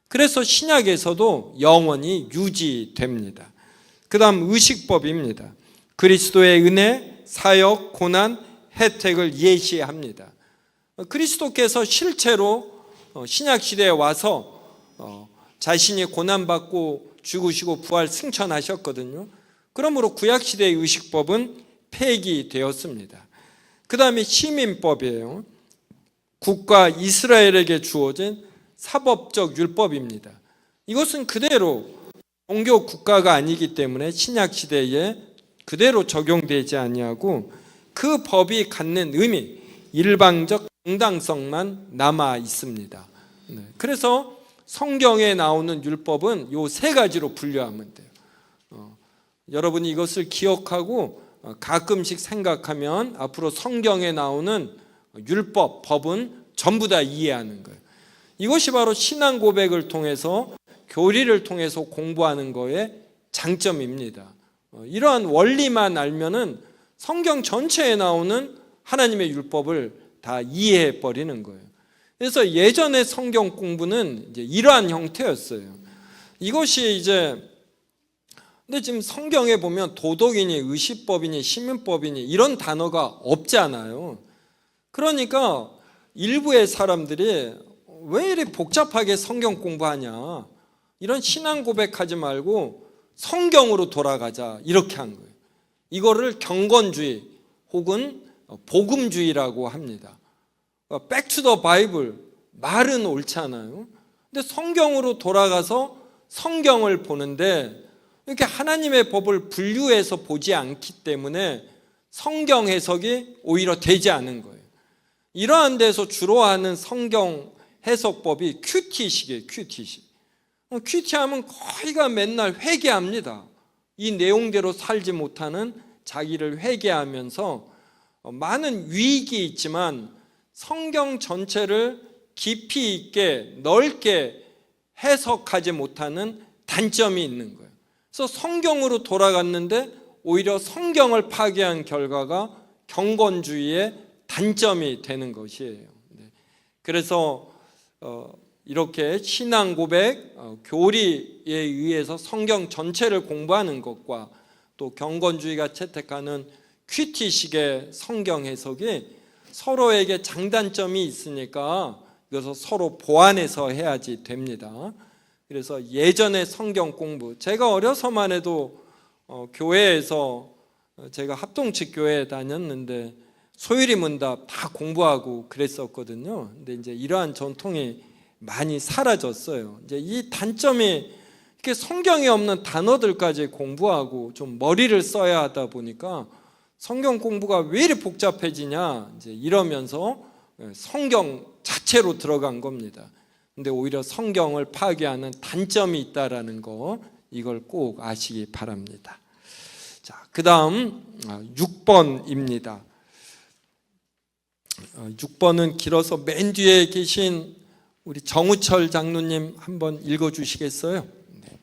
그래서 신약에서도 영원히 유지됩니다. 그 다음 의식법입니다. 그리스도의 은혜, 사역, 고난, 혜택을 예시합니다. 그리스도께서 실제로 신약시대에 와서 자신이 고난받고 죽으시고 부활 승천하셨거든요. 그러므로 구약시대의 의식법은 폐기되었습니다. 그 다음에 시민법이에요. 국가 이스라엘에게 주어진 사법적 율법입니다. 이것은 그대로 종교 국가가 아니기 때문에 신약시대에 그대로 적용되지 아니하고 그 법이 갖는 의미, 일방적 정당성만 남아 있습니다. 그래서 성경에 나오는 율법은 요 세 가지로 분류하면 돼요. 여러분이 이것을 기억하고 가끔씩 생각하면 앞으로 성경에 나오는 율법, 법은 전부 다 이해하는 거예요. 이것이 바로 신앙 고백을 통해서 교리를 통해서 공부하는 거의 장점입니다. 이러한 원리만 알면은 성경 전체에 나오는 하나님의 율법을 다 이해해 버리는 거예요. 그래서 예전의 성경 공부는 이제 이러한 형태였어요. 이것이 이제 근데 지금 성경에 보면 도덕이니 의식법이니 시민법이니 이런 단어가 없잖아요. 그러니까 일부의 사람들이 왜 이렇게 복잡하게 성경 공부하냐, 이런 신앙 고백하지 말고 성경으로 돌아가자, 이렇게 한 거예요. 이거를 경건주의 혹은 복음주의라고 합니다. Back to the Bible, 말은 옳잖아요. 근데 성경으로 돌아가서 성경을 보는데 이렇게 하나님의 법을 분류해서 보지 않기 때문에 성경 해석이 오히려 되지 않은 거예요. 이러한 데서 주로 하는 성경 해석법이 큐티식이에요. 큐티식. 큐티하면 거의가 맨날 회개합니다. 이 내용대로 살지 못하는 자기를 회개하면서 많은 유익이 있지만 성경 전체를 깊이 있게 넓게 해석하지 못하는 단점이 있는 거예요. 그래서 성경으로 돌아갔는데 오히려 성경을 파괴한 결과가 경건주의의 단점이 되는 것이에요. 그래서 이렇게 신앙 고백, 교리에 의해서 성경 전체를 공부하는 것과 또 경건주의가 채택하는 큐티식의 성경 해석이 서로에게 장단점이 있으니까 이것을 서로 보완해서 해야지 됩니다. 그래서 예전의 성경 공부, 제가 어려서만 해도 교회에서 제가 합동측 교회에 다녔는데 소율이 문답 다 공부하고 그랬었거든요. 근데 이제 이러한 전통이 많이 사라졌어요. 이제 이 단점이 이렇게 성경에 없는 단어들까지 공부하고 좀 머리를 써야 하다 보니까 성경 공부가 왜 이렇게 복잡해지냐, 이제 이러면서 성경 자체로 들어간 겁니다. 근데 오히려 성경을 파괴하는 단점이 있다라는 거, 이걸 꼭 아시기 바랍니다. 자, 그다음 6번입니다. 6번은 길어서 맨 뒤에 계신 우리 정우철 장로님 한번 읽어 주시겠어요? 네.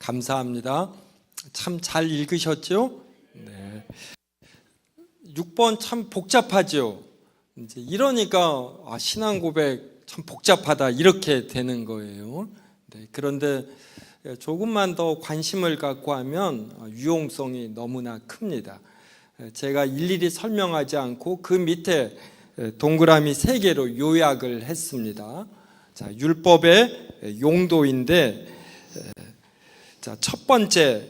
감사합니다. 참 잘 읽으셨죠? 네. 6번 참 복잡하죠? 이제 이러니까 신앙 고백 참 복잡하다 이렇게 되는 거예요. 네. 그런데 조금만 더 관심을 갖고 하면 유용성이 너무나 큽니다. 제가 일일이 설명하지 않고 그 밑에 동그라미 3개로 요약을 했습니다. 자, 율법의 용도인데, 자, 첫 번째,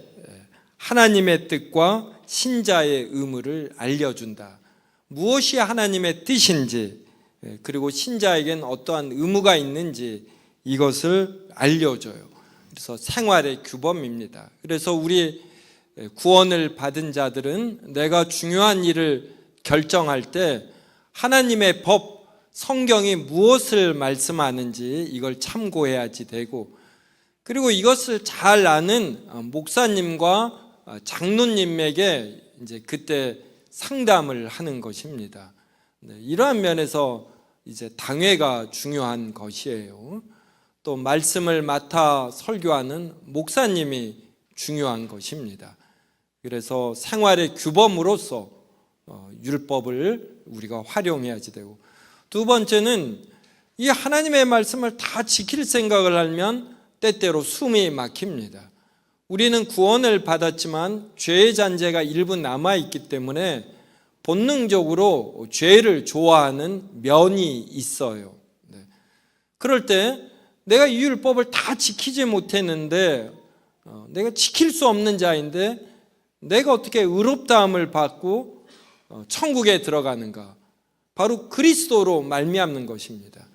하나님의 뜻과 신자의 의무를 알려준다. 무엇이 하나님의 뜻인지, 그리고 신자에겐 어떠한 의무가 있는지 이것을 알려줘요. 그래서 생활의 규범입니다. 그래서 우리 구원을 받은 자들은 내가 중요한 일을 결정할 때 하나님의 법, 성경이 무엇을 말씀하는지 이걸 참고해야지 되고, 그리고 이것을 잘 아는 목사님과 장로님에게 이제 그때 상담을 하는 것입니다. 이러한 면에서 이제 당회가 중요한 것이에요. 또 말씀을 맡아 설교하는 목사님이 중요한 것입니다. 그래서 생활의 규범으로서 율법을 우리가 활용해야지 되고, 두 번째는 이 하나님의 말씀을 다 지킬 생각을 하면 때때로 숨이 막힙니다. 우리는 구원을 받았지만 죄의 잔재가 일부 남아있기 때문에 본능적으로 죄를 좋아하는 면이 있어요. 그럴 때 내가 이 율법을 다 지키지 못했는데, 내가 지킬 수 없는 자인데 내가 어떻게 의롭다함을 받고 천국에 들어가는가? 바로 그리스도로 말미암는 것입니다.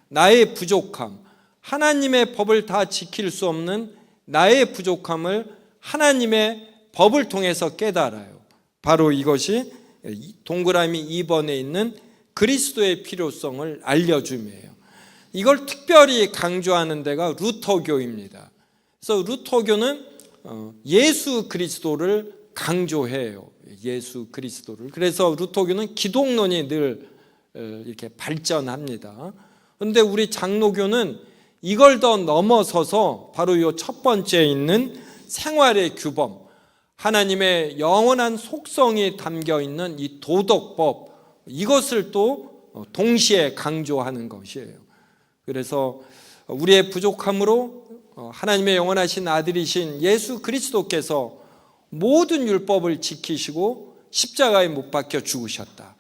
나의 부족함, 하나님의 법을 다 지킬 수 없는 나의 부족함을 하나님의 법을 통해서 깨달아요. 바로 이것이 동그라미 2번에 있는 그리스도의 필요성을 알려줌이에요. 이걸 특별히 강조하는 데가 루터교입니다. 그래서 루터교는 예수 그리스도를 강조해요. 예수 그리스도를. 그래서 루터교는 기독론이 늘 이렇게 발전합니다. 그런데 우리 장로교는 이걸 더 넘어서서 바로 이 첫 번째에 있는 생활의 규범, 하나님의 영원한 속성이 담겨 있는 이 도덕법, 이것을 또 동시에 강조하는 것이에요. 그래서 우리의 부족함으로 하나님의 영원하신 아들이신 예수 그리스도께서 모든 율법을 지키시고 십자가에 못 박혀 죽으셨다.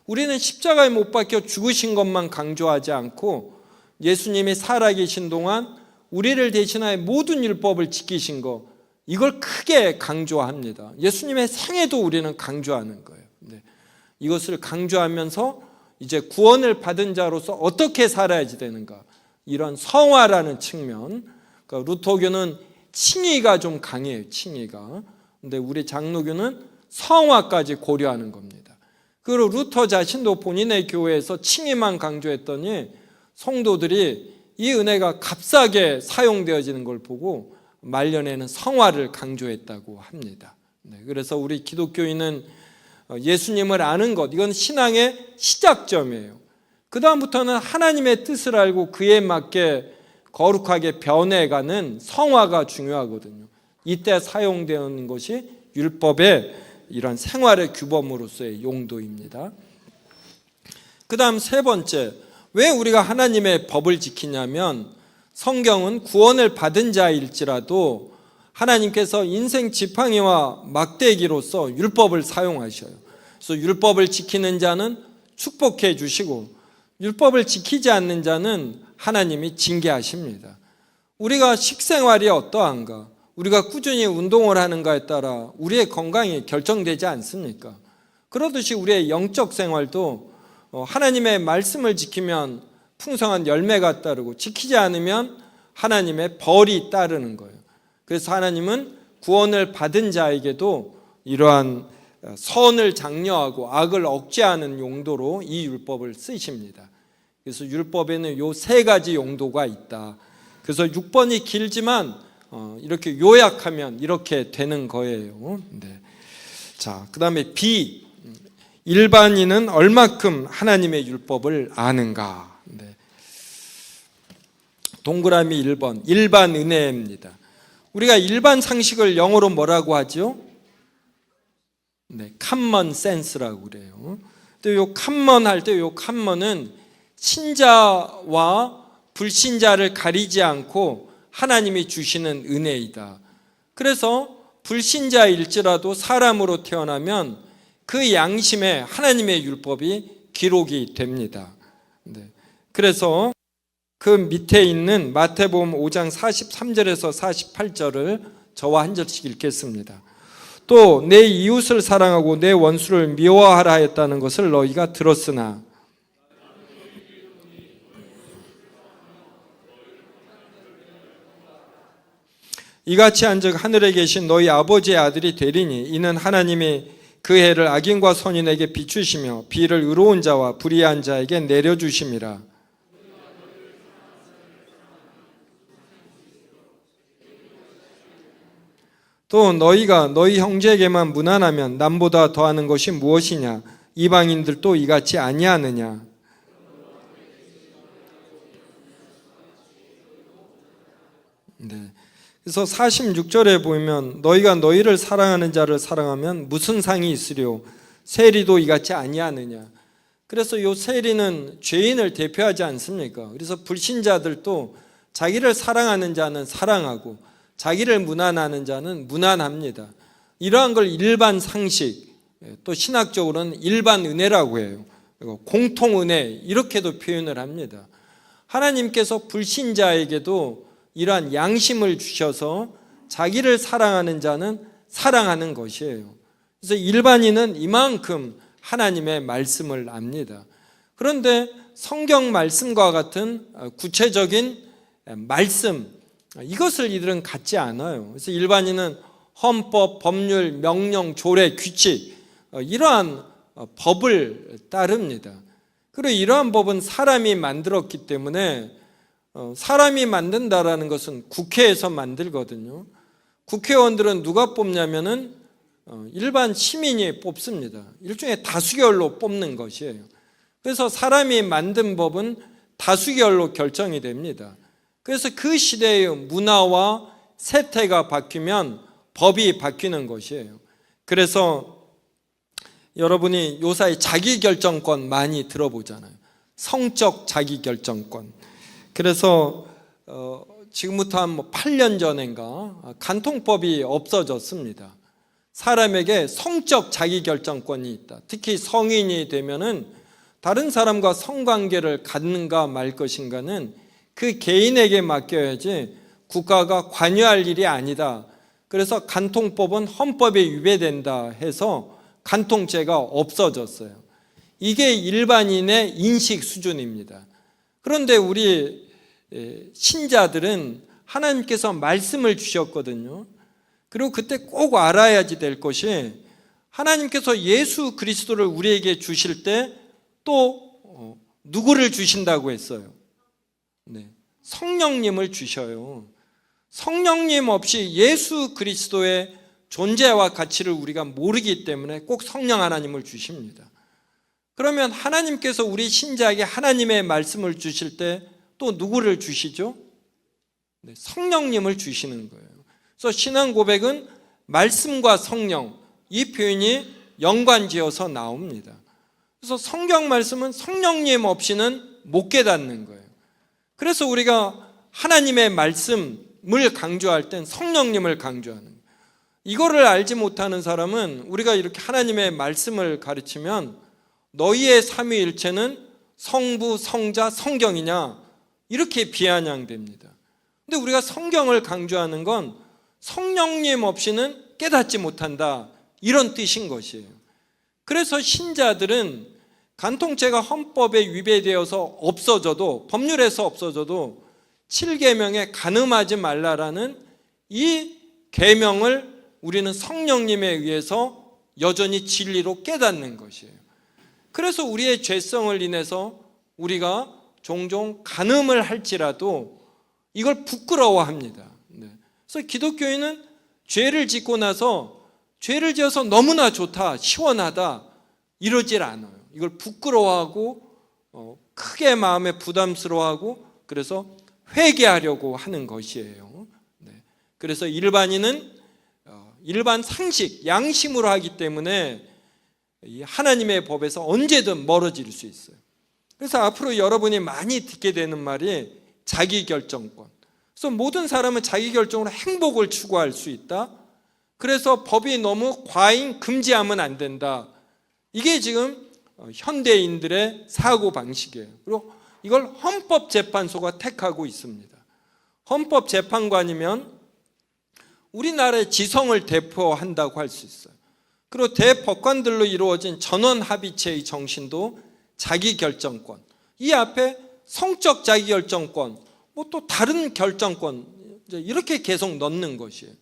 우리는 십자가에 못 박혀 죽으신 것만 강조하지 않고 예수님이 살아계신 동안 우리를 대신하여 모든 율법을 지키신 것, 이걸 크게 강조합니다. 예수님의 생애도 우리는 강조하는 거예요. 이것을 강조하면서 이제 구원을 받은 자로서 어떻게 살아야지 되는가, 이런 성화라는 측면. 그러니까 루터교는 칭의가 좀 강해요. 칭의가. 근데 우리 장로교는 성화까지 고려하는 겁니다. 그리고 루터 자신도 본인의 교회에서 칭의만 강조했더니 성도들이 이 은혜가 값싸게 사용되어지는 걸 보고 말년에는 성화를 강조했다고 합니다. 그래서 우리 기독교인은 예수님을 아는 것, 이건 신앙의 시작점이에요. 그 다음부터는 하나님의 뜻을 알고 그에 맞게 거룩하게 변해가는 성화가 중요하거든요. 이때 사용되는 것이 율법의 이런 생활의 규범으로서의 용도입니다. 그 다음 세 번째, 왜 우리가 하나님의 법을 지키냐면, 성경은 구원을 받은 자일지라도 하나님께서 인생 지팡이와 막대기로서 율법을 사용하셔요. 그래서 율법을 지키는 자는 축복해 주시고 율법을 지키지 않는 자는 하나님이 징계하십니다. 우리가 식생활이 어떠한가, 우리가 꾸준히 운동을 하는가에 따라 우리의 건강이 결정되지 않습니까? 그러듯이 우리의 영적 생활도 하나님의 말씀을 지키면 풍성한 열매가 따르고 지키지 않으면 하나님의 벌이 따르는 거예요. 그래서 하나님은 구원을 받은 자에게도 이러한 선을 장려하고 악을 억제하는 용도로 이 율법을 쓰십니다. 그래서 율법에는 요 세 가지 용도가 있다. 그래서 6번이 길지만 이렇게 요약하면 이렇게 되는 거예요. 네. 자, 그 다음에 B, 일반인은 얼마큼 하나님의 율법을 아는가. 네. 동그라미 1번, 일반 은혜입니다. 우리가 일반 상식을 영어로 뭐라고 하죠? 네, common sense라고 그래요. 또 요 common 할 때 요 common은 신자와 불신자를 가리지 않고 하나님이 주시는 은혜이다. 그래서 불신자일지라도 사람으로 태어나면 그 양심에 하나님의 율법이 기록이 됩니다. 네. 그래서 그 밑에 있는 마태복음 5장 43절에서 48절을 저와 한 절씩 읽겠습니다. 또 내 이웃을 사랑하고 내 원수를 미워하라 했다는 것을 너희가 들었으나 이같이 한즉 하늘에 계신 너희 아버지의 아들이 되리니 이는 하나님이 그 해를 악인과 선인에게 비추시며 비를 의로운 자와 불의한 자에게 내려주심이라. 또 너희가 너희 형제에게만 무난하면 남보다 더하는 것이 무엇이냐? 이방인들도 이같이 아니하느냐? 네. 그래서 46절에 보면 너희가 너희를 사랑하는 자를 사랑하면 무슨 상이 있으리요? 세리도 이같이 아니하느냐? 그래서 이 세리는 죄인을 대표하지 않습니까? 그래서 불신자들도 자기를 사랑하는 자는 사랑하고 자기를 무난하는 자는 무난합니다. 이러한 걸 일반 상식, 또 신학적으로는 일반 은혜라고 해요. 공통 은혜 이렇게도 표현을 합니다. 하나님께서 불신자에게도 이러한 양심을 주셔서 자기를 사랑하는 자는 사랑하는 것이에요. 그래서 일반인은 이만큼 하나님의 말씀을 압니다. 그런데 성경 말씀과 같은 구체적인 말씀, 이것을 이들은 갖지 않아요. 그래서 일반인은 헌법, 법률, 명령, 조례, 규칙 이러한 법을 따릅니다. 그리고 이러한 법은 사람이 만들었기 때문에 사람이 만든다라는 것은 국회에서 만들거든요. 국회의원들은 누가 뽑냐면은 일반 시민이 뽑습니다. 일종의 다수결로 뽑는 것이에요. 그래서 사람이 만든 법은 다수결로 결정이 됩니다. 그래서 그 시대의 문화와 세태가 바뀌면 법이 바뀌는 것이에요. 그래서 여러분이 요사이 자기결정권 많이 들어보잖아요. 성적 자기결정권. 그래서 지금부터 한 8년 전인가 간통법이 없어졌습니다. 사람에게 성적 자기결정권이 있다. 특히 성인이 되면은 다른 사람과 성관계를 갖는가 말 것인가는 그 개인에게 맡겨야지 국가가 관여할 일이 아니다. 그래서 간통법은 헌법에 위배된다 해서 간통죄가 없어졌어요. 이게 일반인의 인식 수준입니다. 그런데 우리 신자들은 하나님께서 말씀을 주셨거든요. 그리고 그때 꼭 알아야지 될 것이 하나님께서 예수 그리스도를 우리에게 주실 때 또 누구를 주신다고 했어요? 네, 성령님을 주셔요. 성령님 없이 예수 그리스도의 존재와 가치를 우리가 모르기 때문에 꼭 성령 하나님을 주십니다. 그러면 하나님께서 우리 신자에게 하나님의 말씀을 주실 때 또 누구를 주시죠? 네, 성령님을 주시는 거예요. 그래서 신앙 고백은 말씀과 성령, 이 표현이 연관지어서 나옵니다. 그래서 성경 말씀은 성령님 없이는 못 깨닫는 거예요. 그래서 우리가 하나님의 말씀을 강조할 땐 성령님을 강조하는 거예요. 이거를 알지 못하는 사람은 우리가 이렇게 하나님의 말씀을 가르치면 너희의 삼위일체는 성부, 성자, 성경이냐 이렇게 비아냥됩니다. 근데 우리가 성경을 강조하는 건 성령님 없이는 깨닫지 못한다 이런 뜻인 것이에요. 그래서 신자들은 간통죄가 헌법에 위배되어서 없어져도 법률에서 없어져도 7계명에 간음하지 말라라는 이 계명을 우리는 성령님에 의해서 여전히 진리로 깨닫는 것이에요. 그래서 우리의 죄성을 인해서 우리가 종종 간음을 할지라도 이걸 부끄러워합니다. 그래서 기독교인은 죄를 짓고 나서 죄를 지어서 너무나 좋다, 시원하다 이러질 않아요. 이걸 부끄러워하고 크게 마음에 부담스러워하고 그래서 회개하려고 하는 것이에요. 그래서 일반인은 일반 상식, 양심으로 하기 때문에 이 하나님의 법에서 언제든 멀어질 수 있어요. 그래서 앞으로 여러분이 많이 듣게 되는 말이 자기결정권. 그래서 모든 사람은 자기결정으로 행복을 추구할 수 있다. 그래서 법이 너무 과잉 금지하면 안 된다. 이게 지금 현대인들의 사고방식이에요. 그리고 이걸 헌법재판소가 택하고 있습니다. 헌법재판관이면 우리나라의 지성을 대표한다고 할 수 있어요. 그리고 대법관들로 이루어진 전원합의체의 정신도 자기결정권, 이 앞에 성적 자기결정권, 뭐 또 다른 결정권, 이렇게 계속 넣는 것이에요.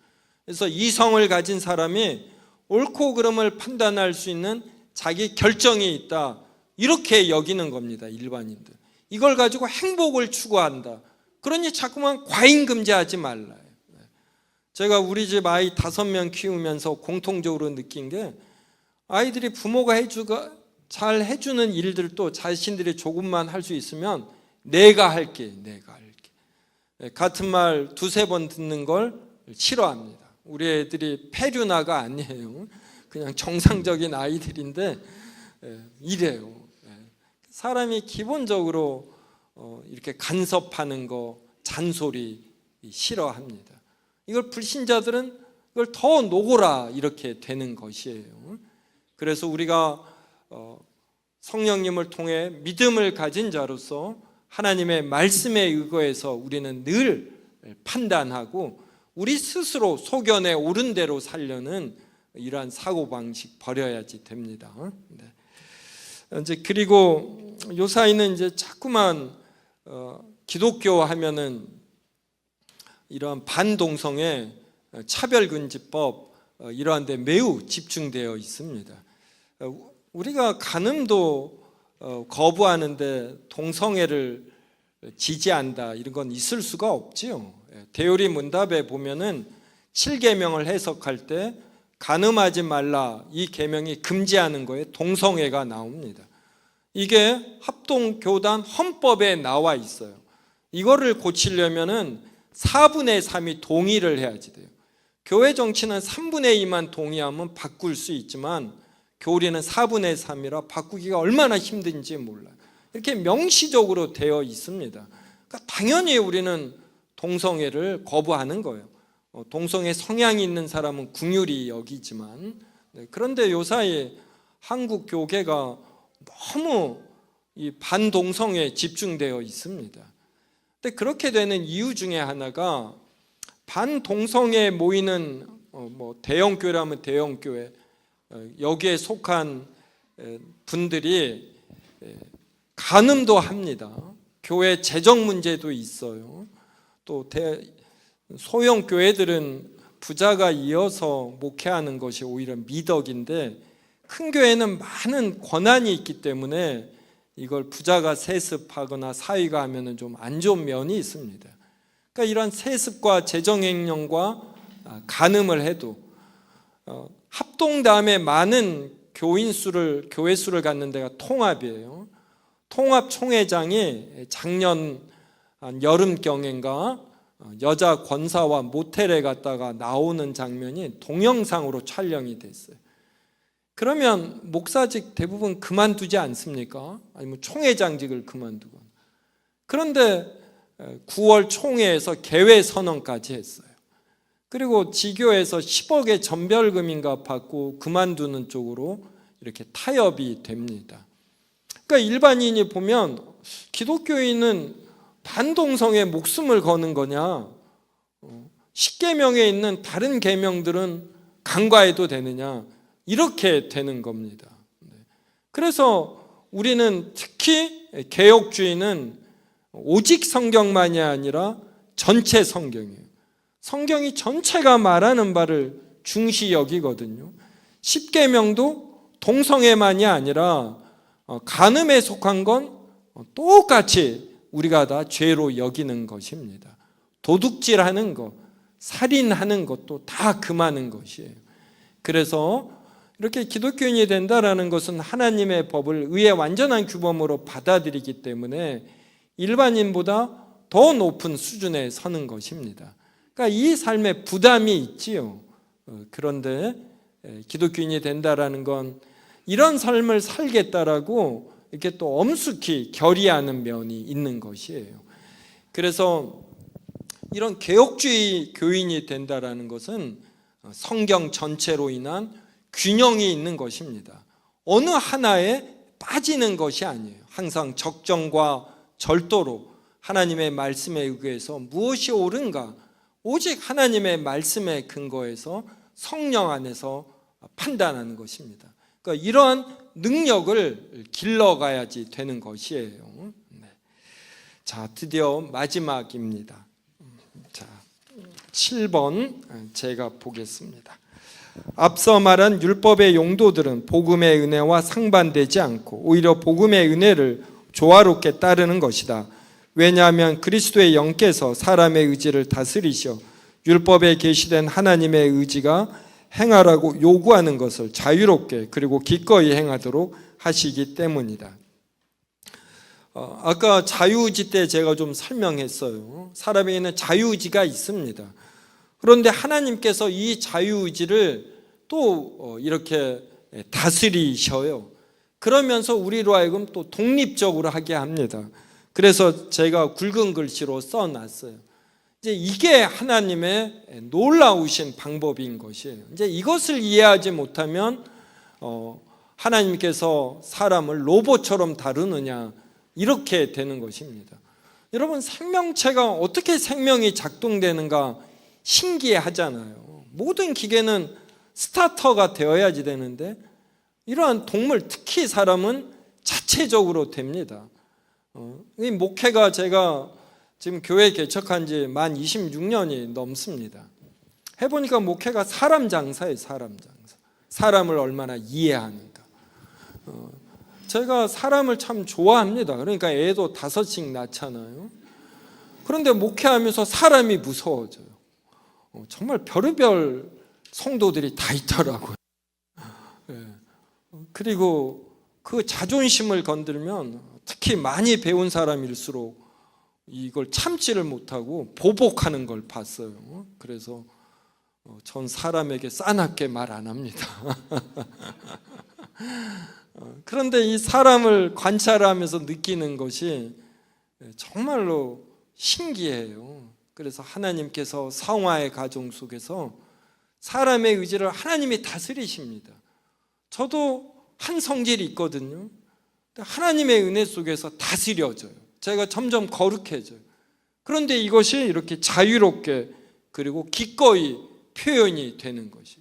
그래서 이성을 가진 사람이 옳고 그름을 판단할 수 있는 자기 결정이 있다, 이렇게 여기는 겁니다. 일반인들 이걸 가지고 행복을 추구한다. 그러니 자꾸만 과잉 금지하지 말라요. 제가 우리 집 아이 5명 키우면서 공통적으로 느낀 게, 아이들이 부모가 잘 해주는 일들도 자신들이 조금만 할 수 있으면 내가 할게. 같은 말 2-3번 듣는 걸 싫어합니다. 우리 애들이 폐륜아가 아니에요. 그냥 정상적인 아이들인데 이래요. 사람이 기본적으로 이렇게 간섭하는 거, 잔소리 싫어합니다. 이걸 불신자들은 이걸 더 놓으라, 이렇게 되는 것이에요. 그래서 우리가 성령님을 통해 믿음을 가진 자로서 하나님의 말씀에 의거해서 우리는 늘 판단하고 우리 스스로 소견에 옳은 대로 살려는 이러한 사고방식 버려야지 됩니다. 이제 그리고 요사이는 이제 자꾸만 기독교 하면은 이러한 반동성애, 차별금지법, 이러한 데 매우 집중되어 있습니다. 우리가 간음도 거부하는데 동성애를 지지한다, 이런 건 있을 수가 없지요. 대요리 문답에 보면은 7계명을 해석할 때 간음하지 말라, 이 계명이 금지하는 거에 동성애가 나옵니다. 이게 합동교단 헌법에 나와 있어요. 이거를 고치려면은 4분의 3이 동의를 해야지 돼요. 교회 정치는 3분의 2만 동의하면 바꿀 수 있지만 교리는 4분의 3이라 바꾸기가 얼마나 힘든지 몰라요. 이렇게 명시적으로 되어 있습니다. 그러니까 당연히 우리는 동성애를 거부하는 거예요. 동성애 성향이 있는 사람은 긍휼히 여기지만, 그런데 요사이 한국 교계가 너무 이 반동성애에 집중되어 있습니다. 근데 그렇게 되는 이유 중에 하나가, 반동성애에 모이는 뭐 대형교회라면 대형교회, 여기에 속한 분들이 간음도 합니다. 교회 재정 문제도 있어요. 또 소형 교회들은 부자가 이어서 목회하는 것이 오히려 미덕인데, 큰 교회는 많은 권한이 있기 때문에 이걸 부자가 세습하거나 사위가 하면은 좀 안 좋은 면이 있습니다. 그러니까 이런 세습과 재정행령과 간음을 해도 합동 다음에 많은 교회 수를 갖는 데가 통합이에요. 통합 총회장이 작년 여름경인가 여자 권사와 모텔에 갔다가 나오는 장면이 동영상으로 촬영이 됐어요. 그러면 목사직 대부분 그만두지 않습니까? 아니면 총회장직을 그만두고. 그런데 9월 총회에서 개회 선언까지 했어요. 그리고 지교에서 10억의 전별금인가 받고 그만두는 쪽으로 이렇게 타협이 됩니다. 그러니까 일반인이 보면 기독교인은 반동성애에 목숨을 거는 거냐, 10계명에 있는 다른 계명들은 간과해도 되느냐, 이렇게 되는 겁니다. 그래서 우리는 특히 개혁주의는 오직 성경만이 아니라 전체 성경이에요. 성경이 전체가 말하는 바를 중시 여기거든요. 10계명도 동성애만이 아니라 간음에 속한 건 똑같이 우리가 다 죄로 여기는 것입니다. 도둑질하는 것, 살인하는 것도 다 금하는 것이에요. 그래서 이렇게 기독교인이 된다라는 것은 하나님의 법을 의의 완전한 규범으로 받아들이기 때문에 일반인보다 더 높은 수준에 서는 것입니다. 그러니까 이 삶에 부담이 있지요. 그런데 기독교인이 된다라는 건 이런 삶을 살겠다라고 이렇게 또 엄숙히 결의하는 면이 있는 것이에요. 그래서 이런 개혁주의 교인이 된다라는 것은 성경 전체로 인한 균형이 있는 것입니다. 어느 하나에 빠지는 것이 아니에요. 항상 적정과 절도로 하나님의 말씀에 의해서 무엇이 옳은가, 오직 하나님의 말씀에 근거해서 성령 안에서 판단하는 것입니다. 그러니까 이러한 능력을 길러가야지 되는 것이에요. 네. 자, 드디어 마지막입니다. 자, 7번 제가 보겠습니다. 앞서 말한 율법의 용도들은 복음의 은혜와 상반되지 않고 오히려 복음의 은혜를 조화롭게 따르는 것이다. 왜냐하면 그리스도의 영께서 사람의 의지를 다스리셔 율법에 계시된 하나님의 의지가 행하라고 요구하는 것을 자유롭게 그리고 기꺼이 행하도록 하시기 때문이다. 아까 자유의지 때 제가 좀 설명했어요. 사람에게는 자유의지가 있습니다. 그런데 하나님께서 이 자유의지를 또 이렇게 다스리셔요. 그러면서 우리로 하여금 또 독립적으로 하게 합니다. 그래서 제가 굵은 글씨로 써놨어요. 이제 이게 하나님의 놀라우신 방법인 것이에요. 이제 이것을 이해하지 못하면 하나님께서 사람을 로봇처럼 다루느냐 이렇게 되는 것입니다. 여러분, 생명체가 어떻게 생명이 작동되는가 신기해하잖아요. 모든 기계는 스타터가 되어야지 되는데 이러한 동물, 특히 사람은 자체적으로 됩니다. 이 목회가 제가 지금 교회 개척한 지 만 26년이 넘습니다. 해보니까 목회가 사람 장사예요. 사람 장사. 사람을 얼마나 이해하는가. 제가 사람을 참 좋아합니다. 그러니까 애도 5씩 낳잖아요. 그런데 목회하면서 사람이 무서워져요. 정말 별의별 성도들이 다 있더라고요. 그리고 그 자존심을 건들면 특히 많이 배운 사람일수록 이걸 참지를 못하고 보복하는 걸 봤어요. 그래서 전 사람에게 싸납게 말 안 합니다. 그런데 이 사람을 관찰하면서 느끼는 것이 정말로 신기해요. 그래서 하나님께서 성화의 가정 속에서 사람의 의지를 하나님이 다스리십니다. 저도 한 성질이 있거든요. 하나님의 은혜 속에서 다스려져요. 제가 점점 거룩해져요. 그런데 이것이 이렇게 자유롭게 그리고 기꺼이 표현이 되는 것이,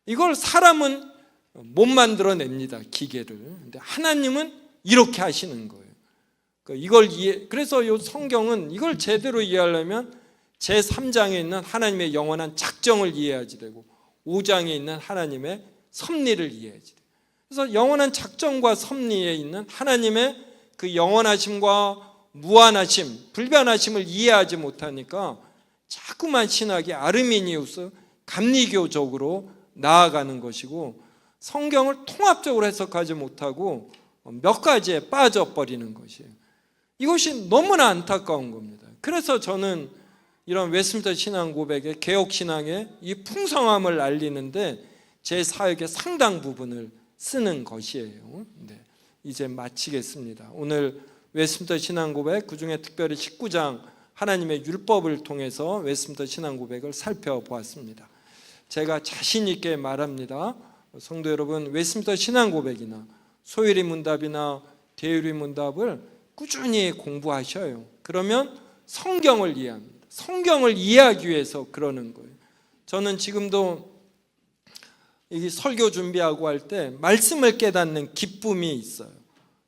이걸 사람은 못 만들어냅니다. 기계를. 근데 하나님은 이렇게 하시는 거예요. 이걸 그래서 이 성경은 이걸 제대로 이해하려면 제3장에 있는 하나님의 영원한 작정을 이해해야지 되고 5장에 있는 하나님의 섭리를 이해해야지 돼요. 그래서 영원한 작정과 섭리에 있는 하나님의 그 영원하심과 무한하심, 불변하심을 이해하지 못하니까 자꾸만 신학이 아르미니우스 감리교적으로 나아가는 것이고 성경을 통합적으로 해석하지 못하고 몇 가지에 빠져버리는 것이에요. 이것이 너무나 안타까운 겁니다. 그래서 저는 이런 웨스민스터 신앙 고백의 개혁신앙의 이 풍성함을 알리는데 제 사역의 상당 부분을 쓰는 것이에요. 네, 이제 마치겠습니다. 오늘 웨스민스터 신앙 고백, 그중에 특별히 19장 하나님의 율법을 통해서 웨스민스터 신앙 고백을 살펴보았습니다. 제가 자신 있게 말합니다. 성도 여러분, 웨스민스터 신앙 고백이나 소유리 문답이나 대유리 문답을 꾸준히 공부하셔요. 그러면 성경을 이해합니다. 성경을 이해하기 위해서 그러는 거예요. 저는 지금도 이 설교 준비하고 할 때 말씀을 깨닫는 기쁨이 있어요.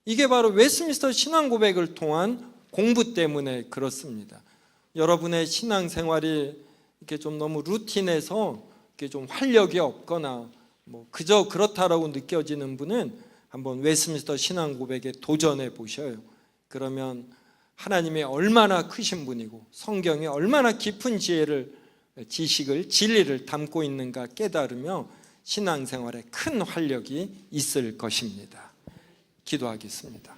이게 바로 웨스민스터 신앙 고백을 통한 공부 때문에 그렇습니다. 여러분의 신앙 생활이 이렇게 좀 너무 루틴해서 이렇게 좀 활력이 없거나 뭐 그저 그렇다라고 느껴지는 분은 한번 웨스민스터 신앙 고백에 도전해 보셔요. 그러면 하나님이 얼마나 크신 분이고 성경이 얼마나 깊은 지식을 진리를 담고 있는가 깨달으며 신앙생활에 큰 활력이 있을 것입니다. 기도하겠습니다.